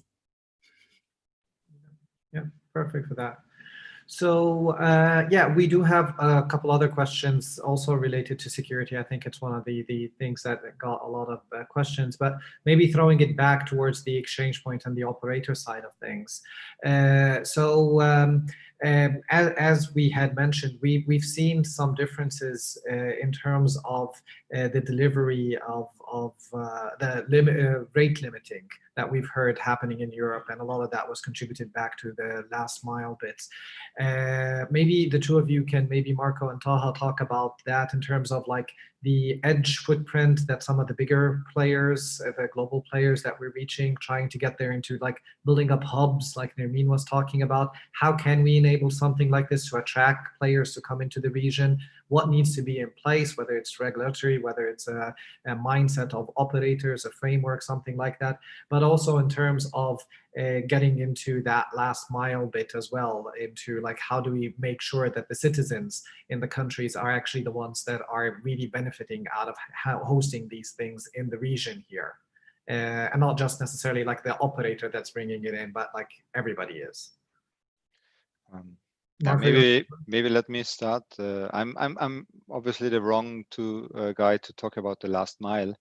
[SPEAKER 1] Yeah, perfect for that. So yeah, we do have a couple other questions also related to security. I think it's one of the things that got a lot of questions, but maybe throwing it back towards the exchange point and the operator side of things. As we had mentioned, we've seen some differences in terms of the delivery of the rate limiting that we've heard happening in Europe, and a lot of that was contributed back to the last mile bits. Maybe the two of you can, maybe Marco and Taha, talk about that in terms of like the edge footprint that some of the bigger players, the global players that we're reaching, trying to get there into like building up hubs like Nermeen was talking about. How can we enable something like this to attract players to come into the region? What needs to be in place, whether it's regulatory, whether it's a mindset of operators, a framework, something like that, but also in terms of getting into that last mile bit as well, into like how do we make sure that the citizens in the countries are actually the ones that are really benefiting out of hosting these things in the region here, and not just necessarily like the operator that's bringing it in, but like everybody is.
[SPEAKER 4] Maybe let me start. I'm obviously the wrong guy to talk about the last mile,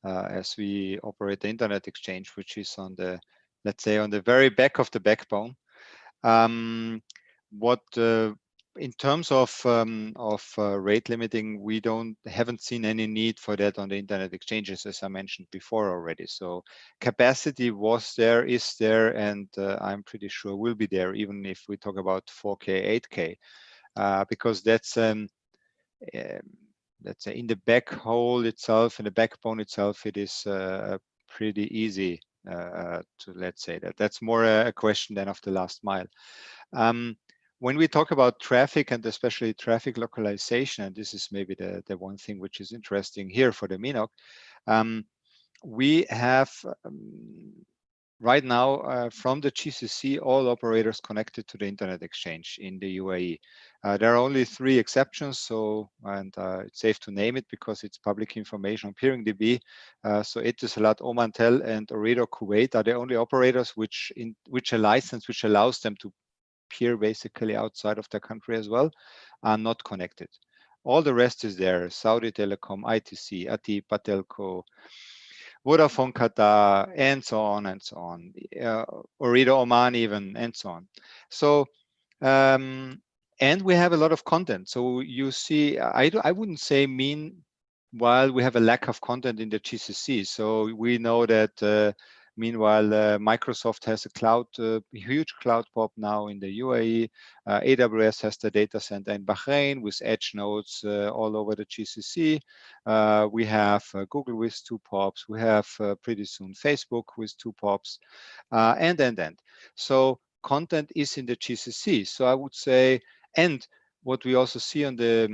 [SPEAKER 4] as we operate the internet exchange, which is on the, let's say, on the very back of the backbone. In terms of rate limiting, we haven't seen any need for that on the internet exchanges, as I mentioned before already. So capacity was there, is there, and I'm pretty sure will be there, even if we talk about 4K, 8K, because that's let's say in the backhaul itself, in the backbone itself, it is pretty easy to, let's say, that's more a question than of the last mile. When we talk about traffic, and especially traffic localization, and this is maybe the one thing which is interesting here for the Menog, we have right now, from the GCC, all operators connected to the internet exchange in the UAE. There are only 3 exceptions, so it's safe to name it because it's public information on PeeringDB. So Etisalat, Omantel, and Ooredoo Kuwait are the only operators which a license which allows them to peer basically outside of their country as well are not connected. All the rest is there: Saudi Telecom, ITC, ATI, Patelco, Vodafone Qatar, and so on and so on, Ooredoo Oman even, and so on. So, and we have a lot of content. So you see, I wouldn't say meanwhile we have a lack of content in the GCC. So we know that meanwhile Microsoft has a huge cloud pop now in the UAE. AWS has the data center in Bahrain with edge nodes all over the GCC. We have Google with 2 pops. We have pretty soon Facebook with 2 pops, and. So content is in the GCC. So I would say, and what we also see on the,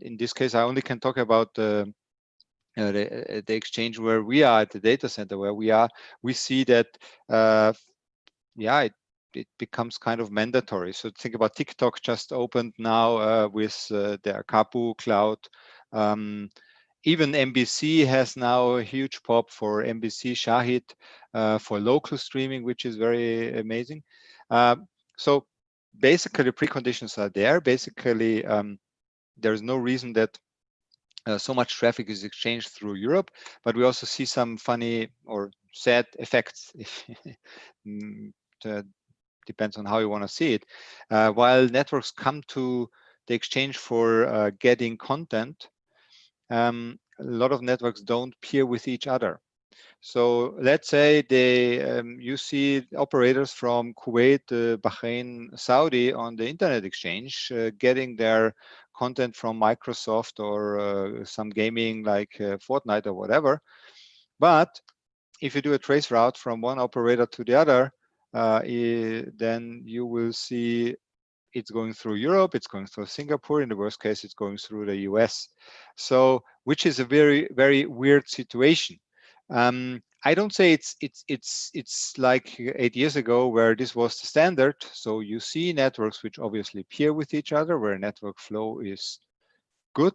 [SPEAKER 4] in this case, I only can talk about the exchange where we are at the data center where we are. We see that, it becomes kind of mandatory. So think about TikTok just opened now with their Kapu cloud. Even MBC has now a huge pop for MBC Shahid for local streaming, which is very amazing. So basically, the preconditions are there. Basically, there's no reason that so much traffic is exchanged through Europe, but we also see some funny or sad effects. Depends on how you want to see it. While networks come to the exchange for getting content, a lot of networks don't peer with each other. So let's say you see operators from Kuwait, Bahrain, Saudi on the internet exchange getting their content from Microsoft or some gaming like Fortnite or whatever. But if you do a trace route from one operator to the other, then you will see it's going through Europe, it's going through Singapore. In the worst case, it's going through the US. So, which is a very, very weird situation. I don't say it's like 8 years ago where this was the standard. So you see networks which obviously peer with each other, where network flow is good,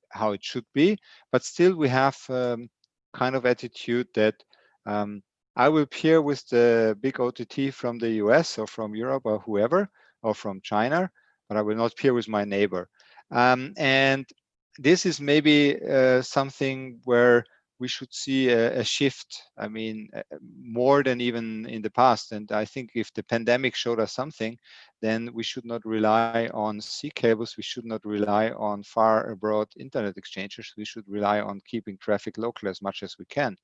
[SPEAKER 4] how it should be, but still we have kind of attitude that I will peer with the big OTT from the US or from Europe or whoever, or from China, but I will not peer with my neighbor. And this is maybe something where we should see a shift. I mean, more than even in the past. And I think if the pandemic showed us something, then we should not rely on sea cables. We should not rely on far abroad internet exchanges. We should rely on keeping traffic local as much as we can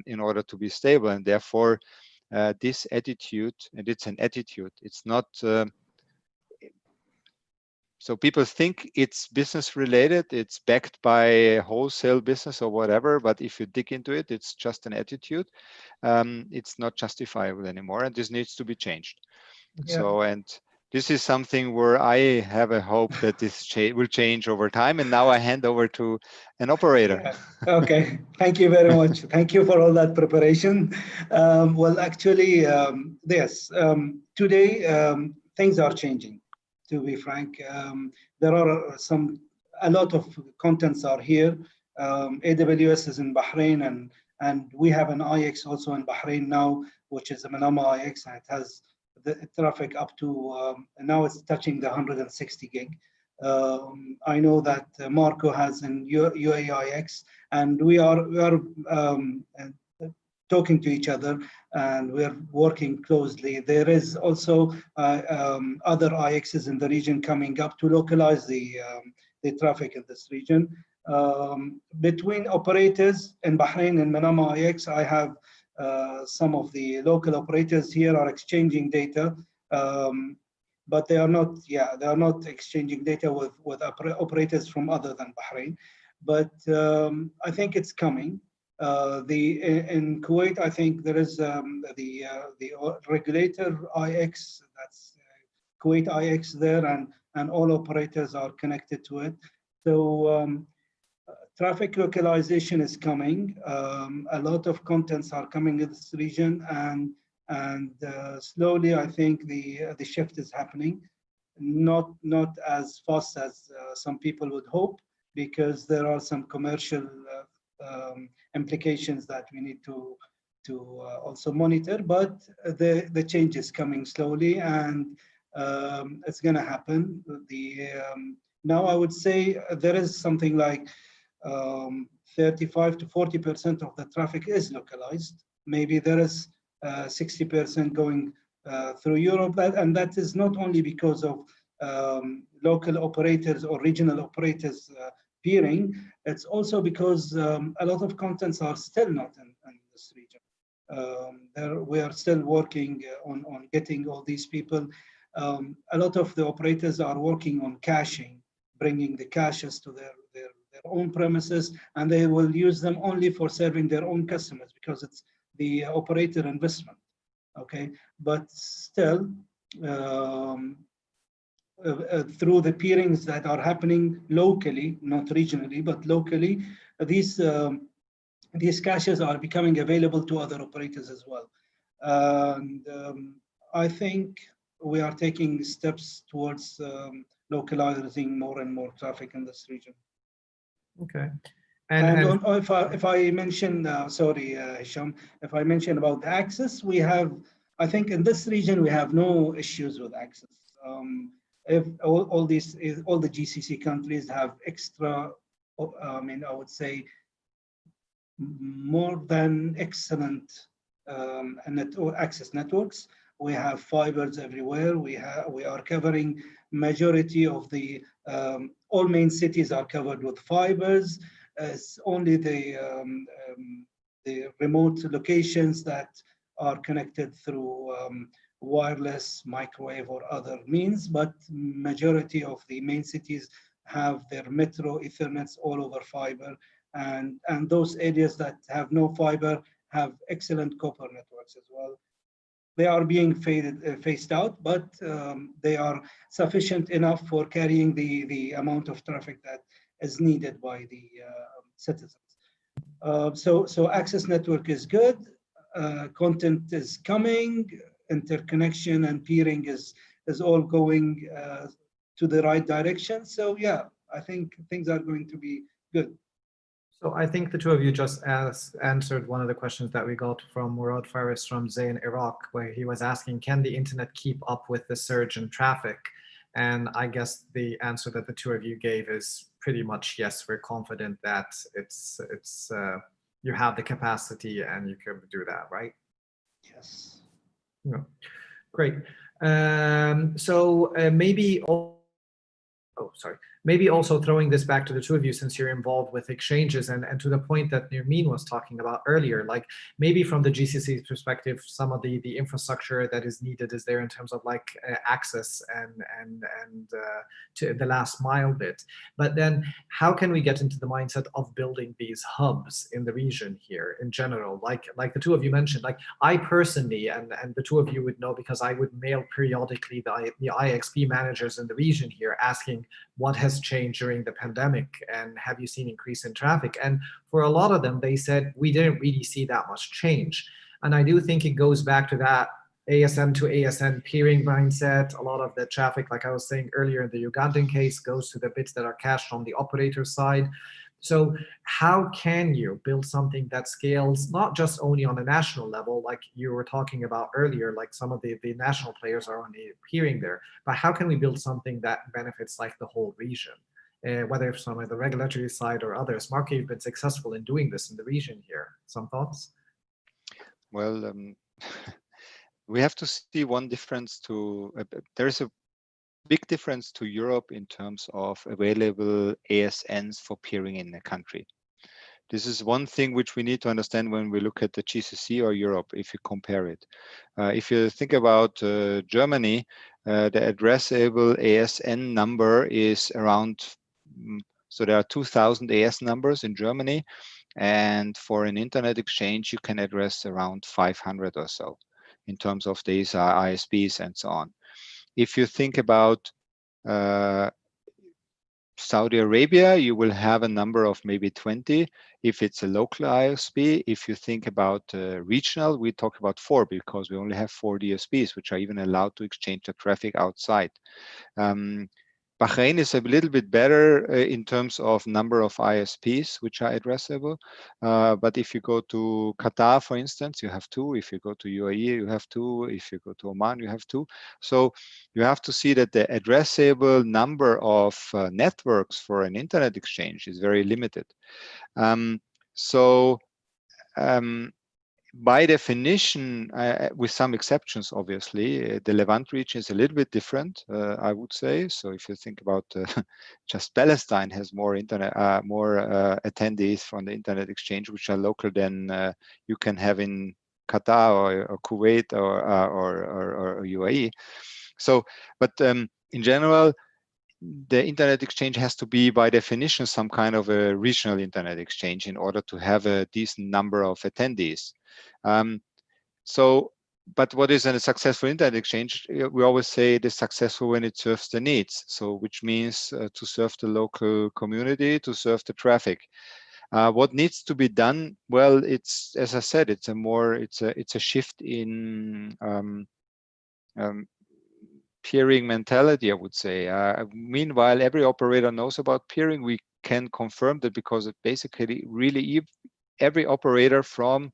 [SPEAKER 4] in order to be stable. And therefore, this attitude, and it's an attitude, it's not, so people think it's business related, it's backed by wholesale business or whatever, but if you dig into it, it's just an attitude. It's not justifiable anymore, and this needs to be changed. Yeah. So, and this is something where I have a hope that this will change over time. And now I hand over to an operator.
[SPEAKER 5] Yeah. Okay, thank you very much. Thank you for all that preparation. Well, actually, yes, today things are changing. To be frank, there are a lot of contents are here. AWS is in Bahrain, and we have an IX also in Bahrain now, which is a Menog IX, and it has the traffic up to now it's touching the 160 gig. I know that Marco has an UAIX, and we are talking to each other, and we're working closely. There is also other IXs in the region coming up to localize the traffic in this region. Between operators in Bahrain and Menog IX, I have some of the local operators here are exchanging data, but they are not exchanging data with operators from other than Bahrain. But I think it's coming. In Kuwait, I think there is the regulator IX, that's Kuwait IX there, and all operators are connected to it. So traffic localization is coming. A lot of contents are coming in this region, and slowly, I think the shift is happening. Not as fast as some people would hope, because there are some commercial implications that we need to also monitor. But the change is coming slowly, and it's going to happen. Now I would say there is something like 35 to 40% of the traffic is localized. Maybe there is 60% going through Europe, and that is not only because of local operators or regional operators peering. It's also because a lot of contents are still not in this region. We are still working on getting all these people. A lot of the operators are working on caching, bringing the caches to their own premises, and they will use them only for serving their own customers, because it's the operator investment. Okay, but still, through the peerings that are happening locally, not regionally, but locally, these caches are becoming available to other operators as well. And I think we are taking steps towards localizing more and more traffic in this region.
[SPEAKER 1] Okay.
[SPEAKER 5] If I mention, sorry, Hisham, if I mention about the access, we have, I think in this region, we have no issues with access. If all the GCC countries have extra, I would say, more than excellent access networks. We have fibers everywhere. We are covering majority of the all main cities are covered with fibers. It's only the remote locations that are connected through wireless, microwave, or other means, but majority of the main cities have their metro Ethernets all over fiber, and those areas that have no fiber have excellent copper networks as well. They are being phased out, but they are sufficient enough for carrying the amount of traffic that is needed by the citizens. So access network is good, content is coming, interconnection and peering is all going to the right direction. So yeah, I think things are going to be good.
[SPEAKER 1] So I think the two of you just answered one of the questions that we got from Murad Faris from Zain Iraq, where he was asking, can the internet keep up with the surge in traffic? And I guess the answer that the two of you gave is pretty much yes. We're confident that you have the capacity and you can do that, right?
[SPEAKER 5] Yes.
[SPEAKER 1] Yeah. Great. Maybe also throwing this back to the two of you, since you're involved with exchanges, and to the point that Nermeen was talking about earlier, like maybe from the GCC's perspective, some of the infrastructure that is needed is there in terms of like access and to the last mile bit. But then how can we get into the mindset of building these hubs in the region here in general? Like the two of you mentioned, like I personally, and the two of you would know because I would mail periodically the IXP managers in the region here asking what has changed during the pandemic and have you seen increase in traffic? And for a lot of them, they said, we didn't really see that much change. And I do think it goes back to that ASN to ASN peering mindset. A lot of the traffic, like I was saying earlier in the Ugandan case, goes to the bits that are cached on the operator side. So how can you build something that scales not just only on a national level, like you were talking about earlier, like some of the national players are only appearing there, but how can we build something that benefits like the whole region, whether it's from the regulatory side or others? Mark, you've been successful in doing this in the region here. Some thoughts?
[SPEAKER 4] Well, we have to see one difference to, there is a big difference to Europe in terms of available ASNs for peering in the country. This is one thing which we need to understand when we look at the GCC or Europe, if you compare it. If you think about Germany, the addressable ASN number is around, so there are 2,000 AS numbers in Germany, and for an internet exchange, you can address around 500 or so in terms of these ISPs and so on. If you think about Saudi Arabia, you will have a number of maybe 20 if it's a local ISP. If you think about regional, we talk about 4 because we only have 4 DSPs, which are even allowed to exchange the traffic outside. Bahrain is a little bit better in terms of number of ISPs which are addressable. But if you go to Qatar, for instance, you have 2. If you go to UAE, you have 2. If you go to Oman, you have 2. So you have to see that the addressable number of networks for an internet exchange is very limited. By definition, with some exceptions, obviously, the Levant region is a little bit different, I would say. So if you think about just Palestine has more attendees from the internet exchange, which are local than you can have in Qatar or Kuwait or UAE. So, but in general, the internet exchange has to be, by definition, some kind of a regional internet exchange in order to have a decent number of attendees. But what is a successful internet exchange? We always say it is successful when it serves the needs. So, which means to serve the local community, to serve the traffic. What needs to be done? Well, it's, as I said, it's a shift in peering mentality, I would say. Meanwhile, every operator knows about peering. We can confirm that because it basically really every operator from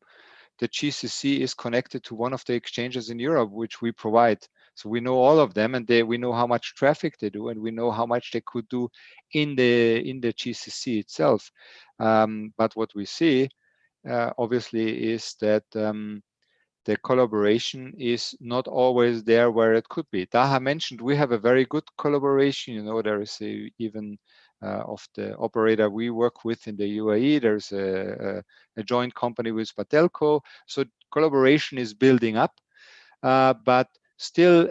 [SPEAKER 4] the GCC is connected to one of the exchanges in Europe, which we provide. So we know all of them, and we know how much traffic they do, and we know how much they could do in the GCC itself. But what we see, obviously, is that the collaboration is not always there where it could be. Daha mentioned we have a very good collaboration. You know, there is even of the operator we work with in the UAE, there's a joint company with Batelco. So collaboration is building up, but still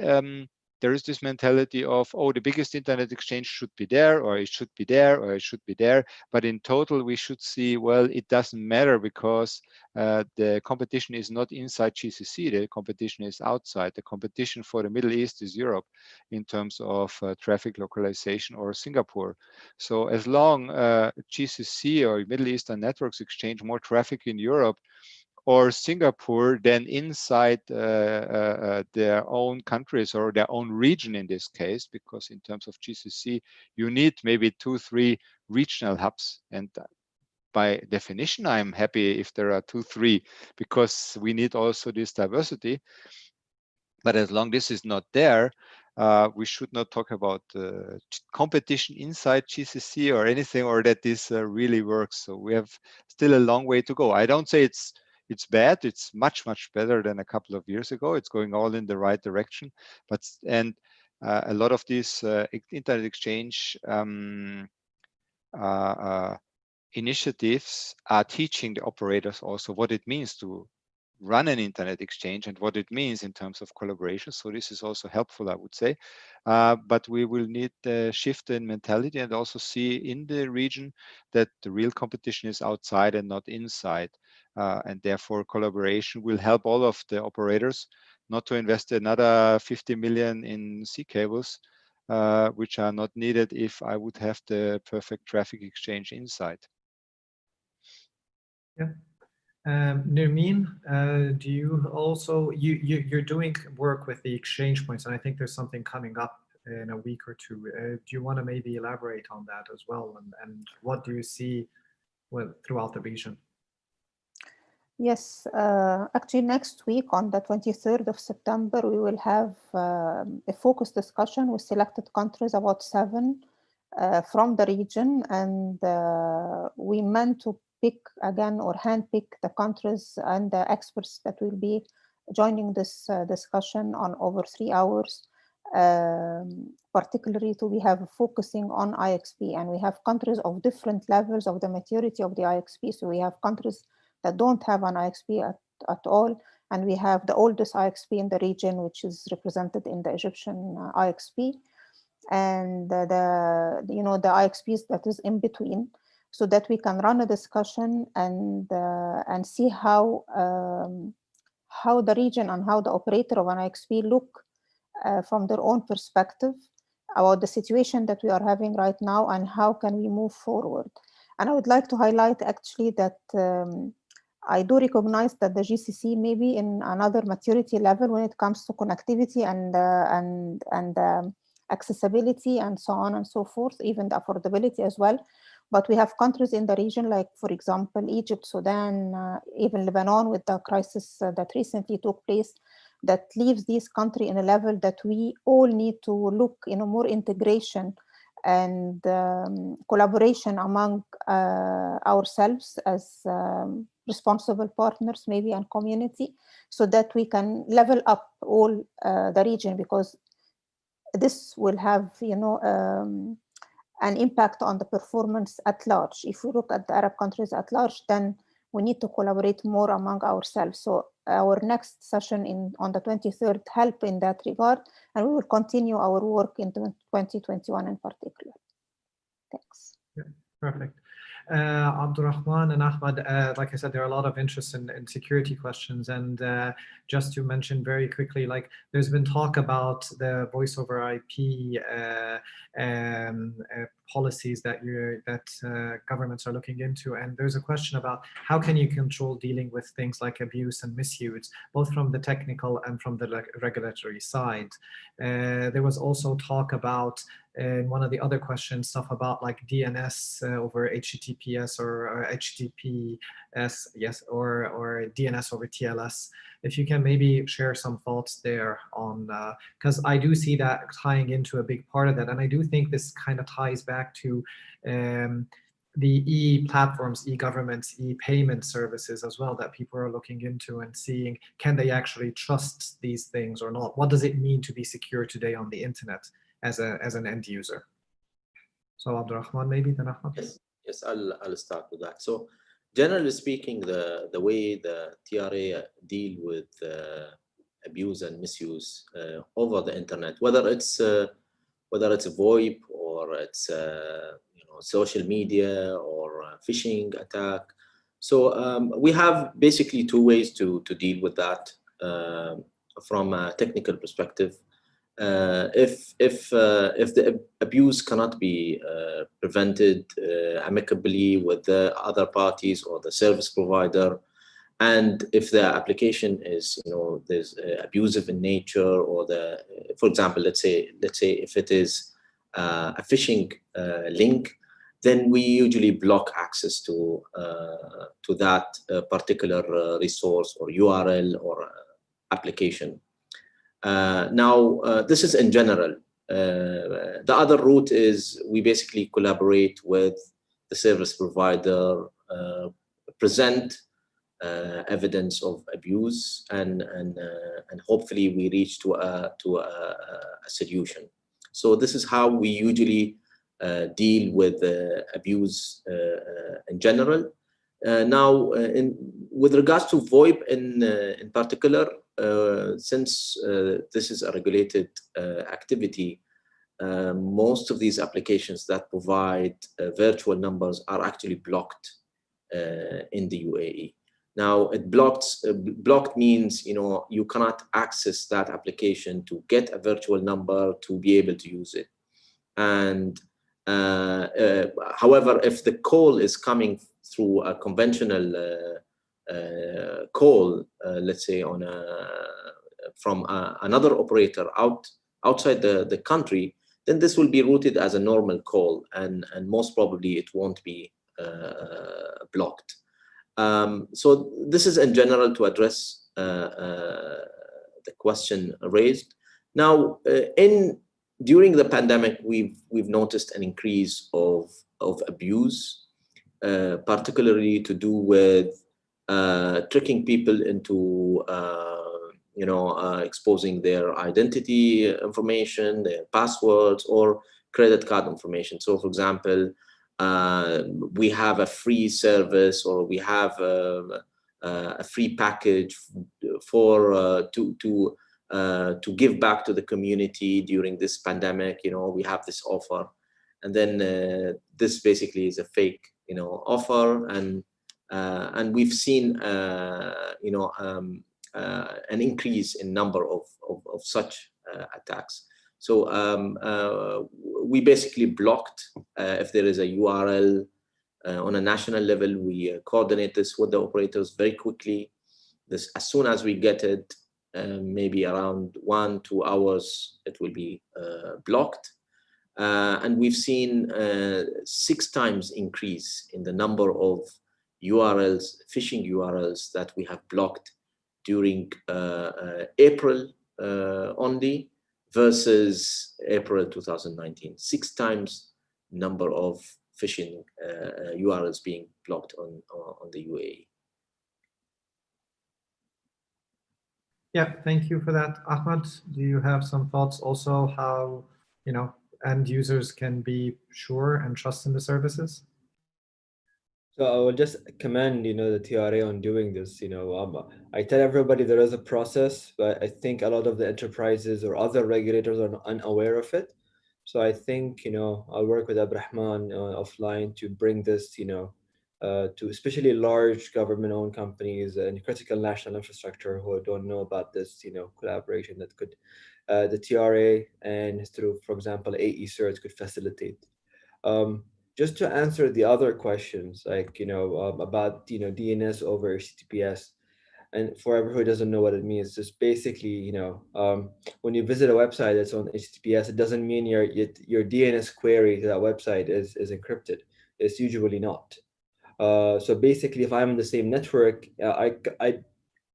[SPEAKER 4] there is this mentality of, oh, the biggest internet exchange should be there, or it should be there, or it should be there. But in total, we should see, well, it doesn't matter because the competition is not inside GCC. The competition is outside. The competition for the Middle East is Europe in terms of traffic localization, or Singapore. So as long GCC or Middle Eastern networks exchange more traffic in Europe or Singapore than inside their own countries or their own region in this case, because in terms of GCC, you need maybe 2-3 regional hubs. And by definition, I'm happy if there are 2-3, because we need also this diversity. But as long as this is not there, we should not talk about competition inside GCC or anything, or that this really works. So we have still a long way to go. I don't say it's bad. It's much better than a couple of years ago. It's going all in the right direction. But a lot of these internet exchange initiatives are teaching the operators also what it means to run an internet exchange and what it means in terms of collaboration. So this is also helpful, I would say. But we will need a shift in mentality and also see in the region that the real competition is outside and not inside. And therefore, collaboration will help all of the operators not to invest another 50 million in sea cables, which are not needed if I would have the perfect traffic exchange inside.
[SPEAKER 1] Yeah. Nermeen, do you also, you're doing work with the exchange points, and I think there's something coming up in a week or two. Do you want to maybe elaborate on that as well? And what do you see throughout the region?
[SPEAKER 2] Yes, actually next week on the 23rd of September, we will have a focused discussion with selected countries, about 7 from the region. And we meant to pick again, or handpick the countries and the experts that will be joining this discussion on over 3 hours, particularly we have focusing on IXP. And we have countries of different levels of the maturity of the IXP. So we have countries that don't have an IXP at all. And we have the oldest IXP in the region, which is represented in the Egyptian IXP. And the IXPs that is in between, so that we can run a discussion and see how the region and how the operator of an IXP look from their own perspective about the situation that we are having right now and how can we move forward. And I would like to highlight actually that I do recognize that the GCC may be in another maturity level when it comes to connectivity and accessibility and so on and so forth, even the affordability as well. But we have countries in the region like, for example, Egypt, Sudan, even Lebanon with the crisis that recently took place, that leaves this country in a level that we all need to look, more integration and collaboration among ourselves as responsible partners maybe and community, so that we can level up all the region, because this will have an impact on the performance at large. If we look at the Arab countries at large, then we need to collaborate more among ourselves. So our next session on the 23rd help in that regard, and we will continue our work in 2021 in particular. Thanks.
[SPEAKER 1] Yeah, perfect. Abdurrahman and Ahmad, like I said, there are a lot of interest in security questions, and just to mention very quickly, like there's been talk about the voice over IP policies that governments are looking into, and there's a question about how can you control dealing with things like abuse and misuse, both from the technical and from the regulatory side. There was also talk about, and one of the other questions, stuff about like DNS over HTTPS or HTTPS, yes, or DNS over TLS. If you can maybe share some thoughts there on, because I do see that tying into a big part of that. And I do think this kind of ties back to the e-platforms, e-governments, e-payment services as well, that people are looking into and seeing, can they actually trust these things or not? What does it mean to be secure today on the internet as an end user? So Abdurrahman, maybe then Ahmad.
[SPEAKER 3] Yes, I'll start with that. So generally speaking, the way the TRA deal with abuse and misuse over the internet, whether it's VoIP or it's social media or phishing attack. So we have basically two ways to deal with that from a technical perspective. If the abuse cannot be prevented amicably with the other parties or the service provider, and if the application is there's abusive in nature, or for example, let's say if it is a phishing link, then we usually block access to that particular resource or URL or application. Now, this is in general. The other route is we basically collaborate with the service provider, present evidence of abuse, and hopefully we reach to a solution. So this is how we usually deal with abuse in general. Now, with regards to VoIP in particular, since this is a regulated activity, most of these applications that provide virtual numbers are actually blocked in the UAE. Now, blocked means you cannot access that application to get a virtual number to be able to use it. And however, if the call is coming through a conventional call, let's say from another operator outside the country, then this will be routed as a normal call, and most probably it won't be blocked. So this is in general to address the question raised. Now, during the pandemic, we've noticed an increase of abuse, particularly to do with tricking people into exposing their identity information, their passwords, or credit card information. So, for example, we have a free service, or we have a free package to give back to the community during this pandemic. We have this offer, and then this basically is a fake offer, and we've seen an increase in number of such attacks. So we basically blocked if there is a URL on a national level, we coordinate this with the operators very quickly. This, as soon as we get it, maybe around 1-2 hours, it will be blocked. And we've seen 6 times increase in the number of URLs, phishing URLs that we have blocked during April only versus April 2019. 6 times number of phishing URLs being blocked on the UAE.
[SPEAKER 1] Yeah, thank you for that, Ahmad. Do you have some thoughts also how, you know, end users can be sure and trust in the services?
[SPEAKER 6] So I will just commend, the TRA on doing this. I tell everybody there is a process, but I think a lot of the enterprises or other regulators are unaware of it. So I think, I'll work with Abdurrahman offline to bring this, to especially large government-owned companies and critical national infrastructure who don't know about this, collaboration that could, the TRA and through, for example, AE certs could facilitate. Just to answer the other questions, like, about, DNS over HTTPS, and for everyone who doesn't know what it means, just basically, when you visit a website that's on HTTPS, it doesn't mean your DNS query to that website is encrypted. It's usually not. So basically, if I'm on the same network, I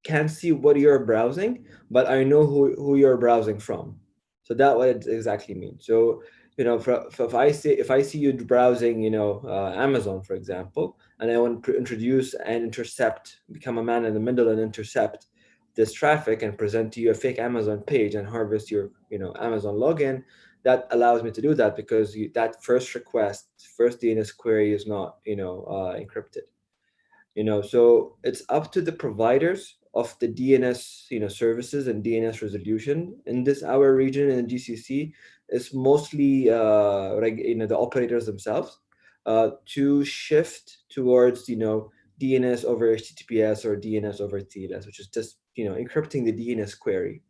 [SPEAKER 6] can't see what you're browsing, but I know who you're browsing from. So that's what it exactly means. So, if I see you browsing, Amazon, for example, and I want to introduce and intercept, become a man in the middle and intercept this traffic and present to you a fake Amazon page and harvest your, Amazon login, that allows me to do that because that first DNS query is not, encrypted. So it's up to the providers of the DNS, services and DNS resolution in our region in GCC. It's mostly, the operators themselves to shift towards, DNS over HTTPS or DNS over TLS, which is just, encrypting the DNS query.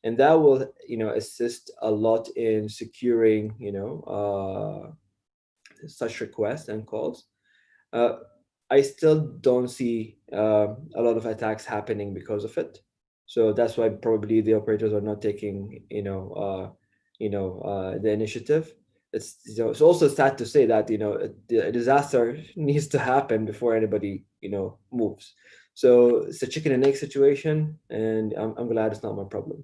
[SPEAKER 6] And that will, assist a lot in securing, such requests and calls. I still don't see a lot of attacks happening because of it. So that's why probably the operators are not taking, the initiative. It's also sad to say that, a disaster needs to happen before anybody, moves. So it's a chicken and egg situation, and I'm glad it's not my problem.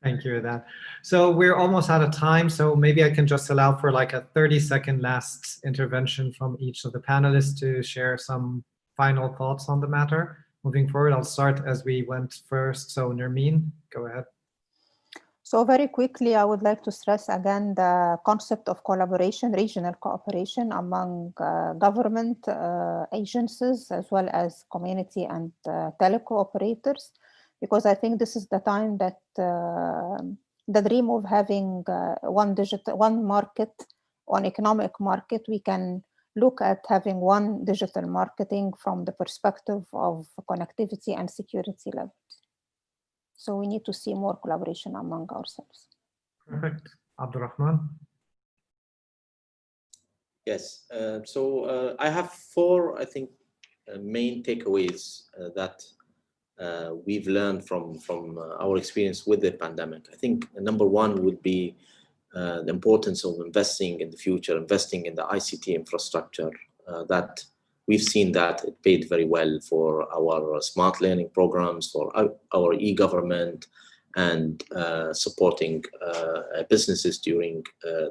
[SPEAKER 1] Thank you for that. So we're almost out of time, so maybe I can just allow for like a 30-second last intervention from each of the panelists to share some final thoughts on the matter. Moving forward, I'll start as we went first. So Nermeen, go ahead.
[SPEAKER 2] So very quickly, I would like to stress again the concept of collaboration, regional cooperation among government agencies, as well as community and telco operators, because I think this is the time that the dream of having one market, one economic market, we can look at having one digital marketing from the perspective of connectivity and security levels. So we need to see more collaboration among ourselves.
[SPEAKER 1] Perfect. Abdurrahman?
[SPEAKER 3] Yes. So I have 4, I think, main takeaways that we've learned from our experience with the pandemic. I think number 1 would be the importance of investing in the future, investing in the ICT infrastructure. That we've seen that it paid very well for our smart learning programs, for our e-government, and supporting businesses during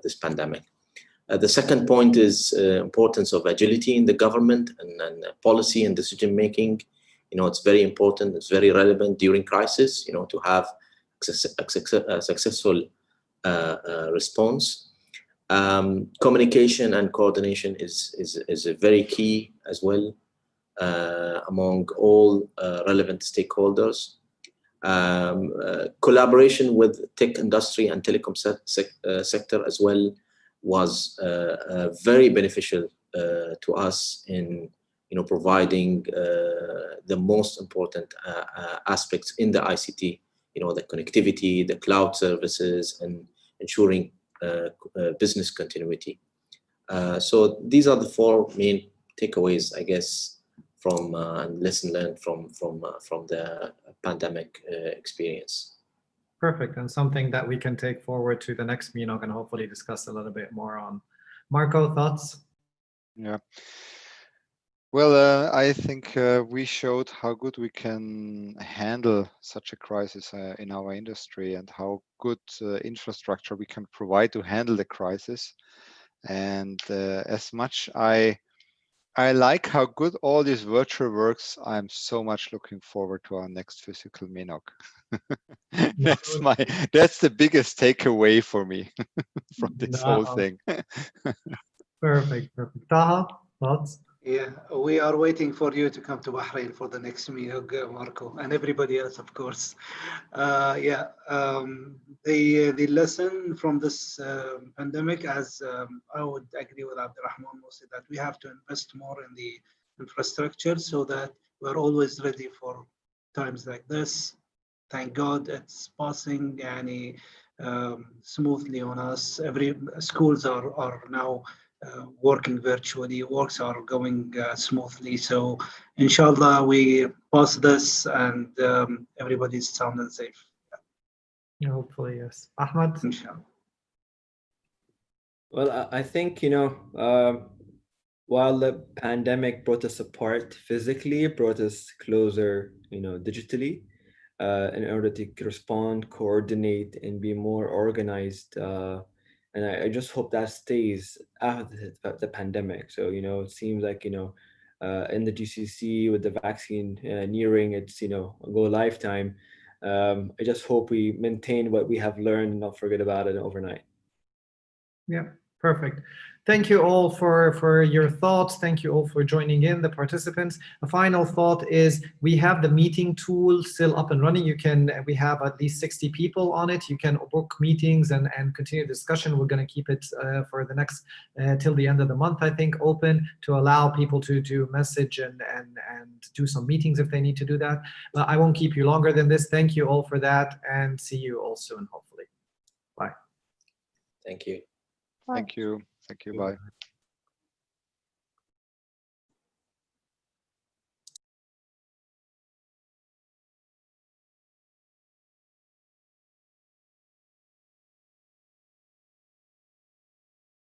[SPEAKER 3] this pandemic. The second point is importance of agility in the government and policy and decision making. It's very important, it's very relevant during crisis, to have a successful response. Communication and coordination is a very key as well among all relevant stakeholders. Collaboration with tech industry and telecom sector as well was very beneficial to us in providing the most important aspects in the ICT the connectivity, the cloud services, and ensuring business continuity. So these are the four main takeaways, I guess, from lesson learned from the pandemic experience.
[SPEAKER 1] Perfect, and something that we can take forward to the next Menog and hopefully discuss a little bit more on. Marco, thoughts?
[SPEAKER 4] Yeah. Well, I think we showed how good we can handle such a crisis in our industry, and how good infrastructure we can provide to handle the crisis. And as much I like how good all this virtual works, I'm so much looking forward to our next physical Menog. That's the biggest takeaway for me from this whole thing.
[SPEAKER 1] Perfect. Taha, thoughts?
[SPEAKER 5] Yeah, we are waiting for you to come to Bahrain for the next Menog, Marco, and everybody else, of course. The lesson from this pandemic, as I would agree with Abdurrahman mostly, that we have to invest more in the infrastructure so that we're always ready for times like this. Thank God it's passing smoothly on us. Every schools are now working virtually, works are going smoothly. So inshallah, we pass this and everybody's sound and safe.
[SPEAKER 1] Yeah, hopefully, yes. Ahmad?
[SPEAKER 5] Inshallah.
[SPEAKER 6] Well, I think, while the pandemic brought us apart physically, it brought us closer, digitally, in order to respond, coordinate, and be more organized. And I just hope that stays after the pandemic. So, it seems like, in the GCC with the vaccine nearing its, go lifetime, I just hope we maintain what we have learned and not forget about it overnight.
[SPEAKER 1] Yeah, perfect. Thank you all for your thoughts. Thank you all for joining in, the participants. A final thought is we have the meeting tool still up and running. We have at least 60 people on it. You can book meetings and continue discussion. We're going to keep it for the next, till the end of the month, I think, open to allow people to message and do some meetings if they need to do that. But I won't keep you longer than this. Thank you all for that, and see you all soon, hopefully. Bye.
[SPEAKER 3] Thank you.
[SPEAKER 4] Thank you. Bye.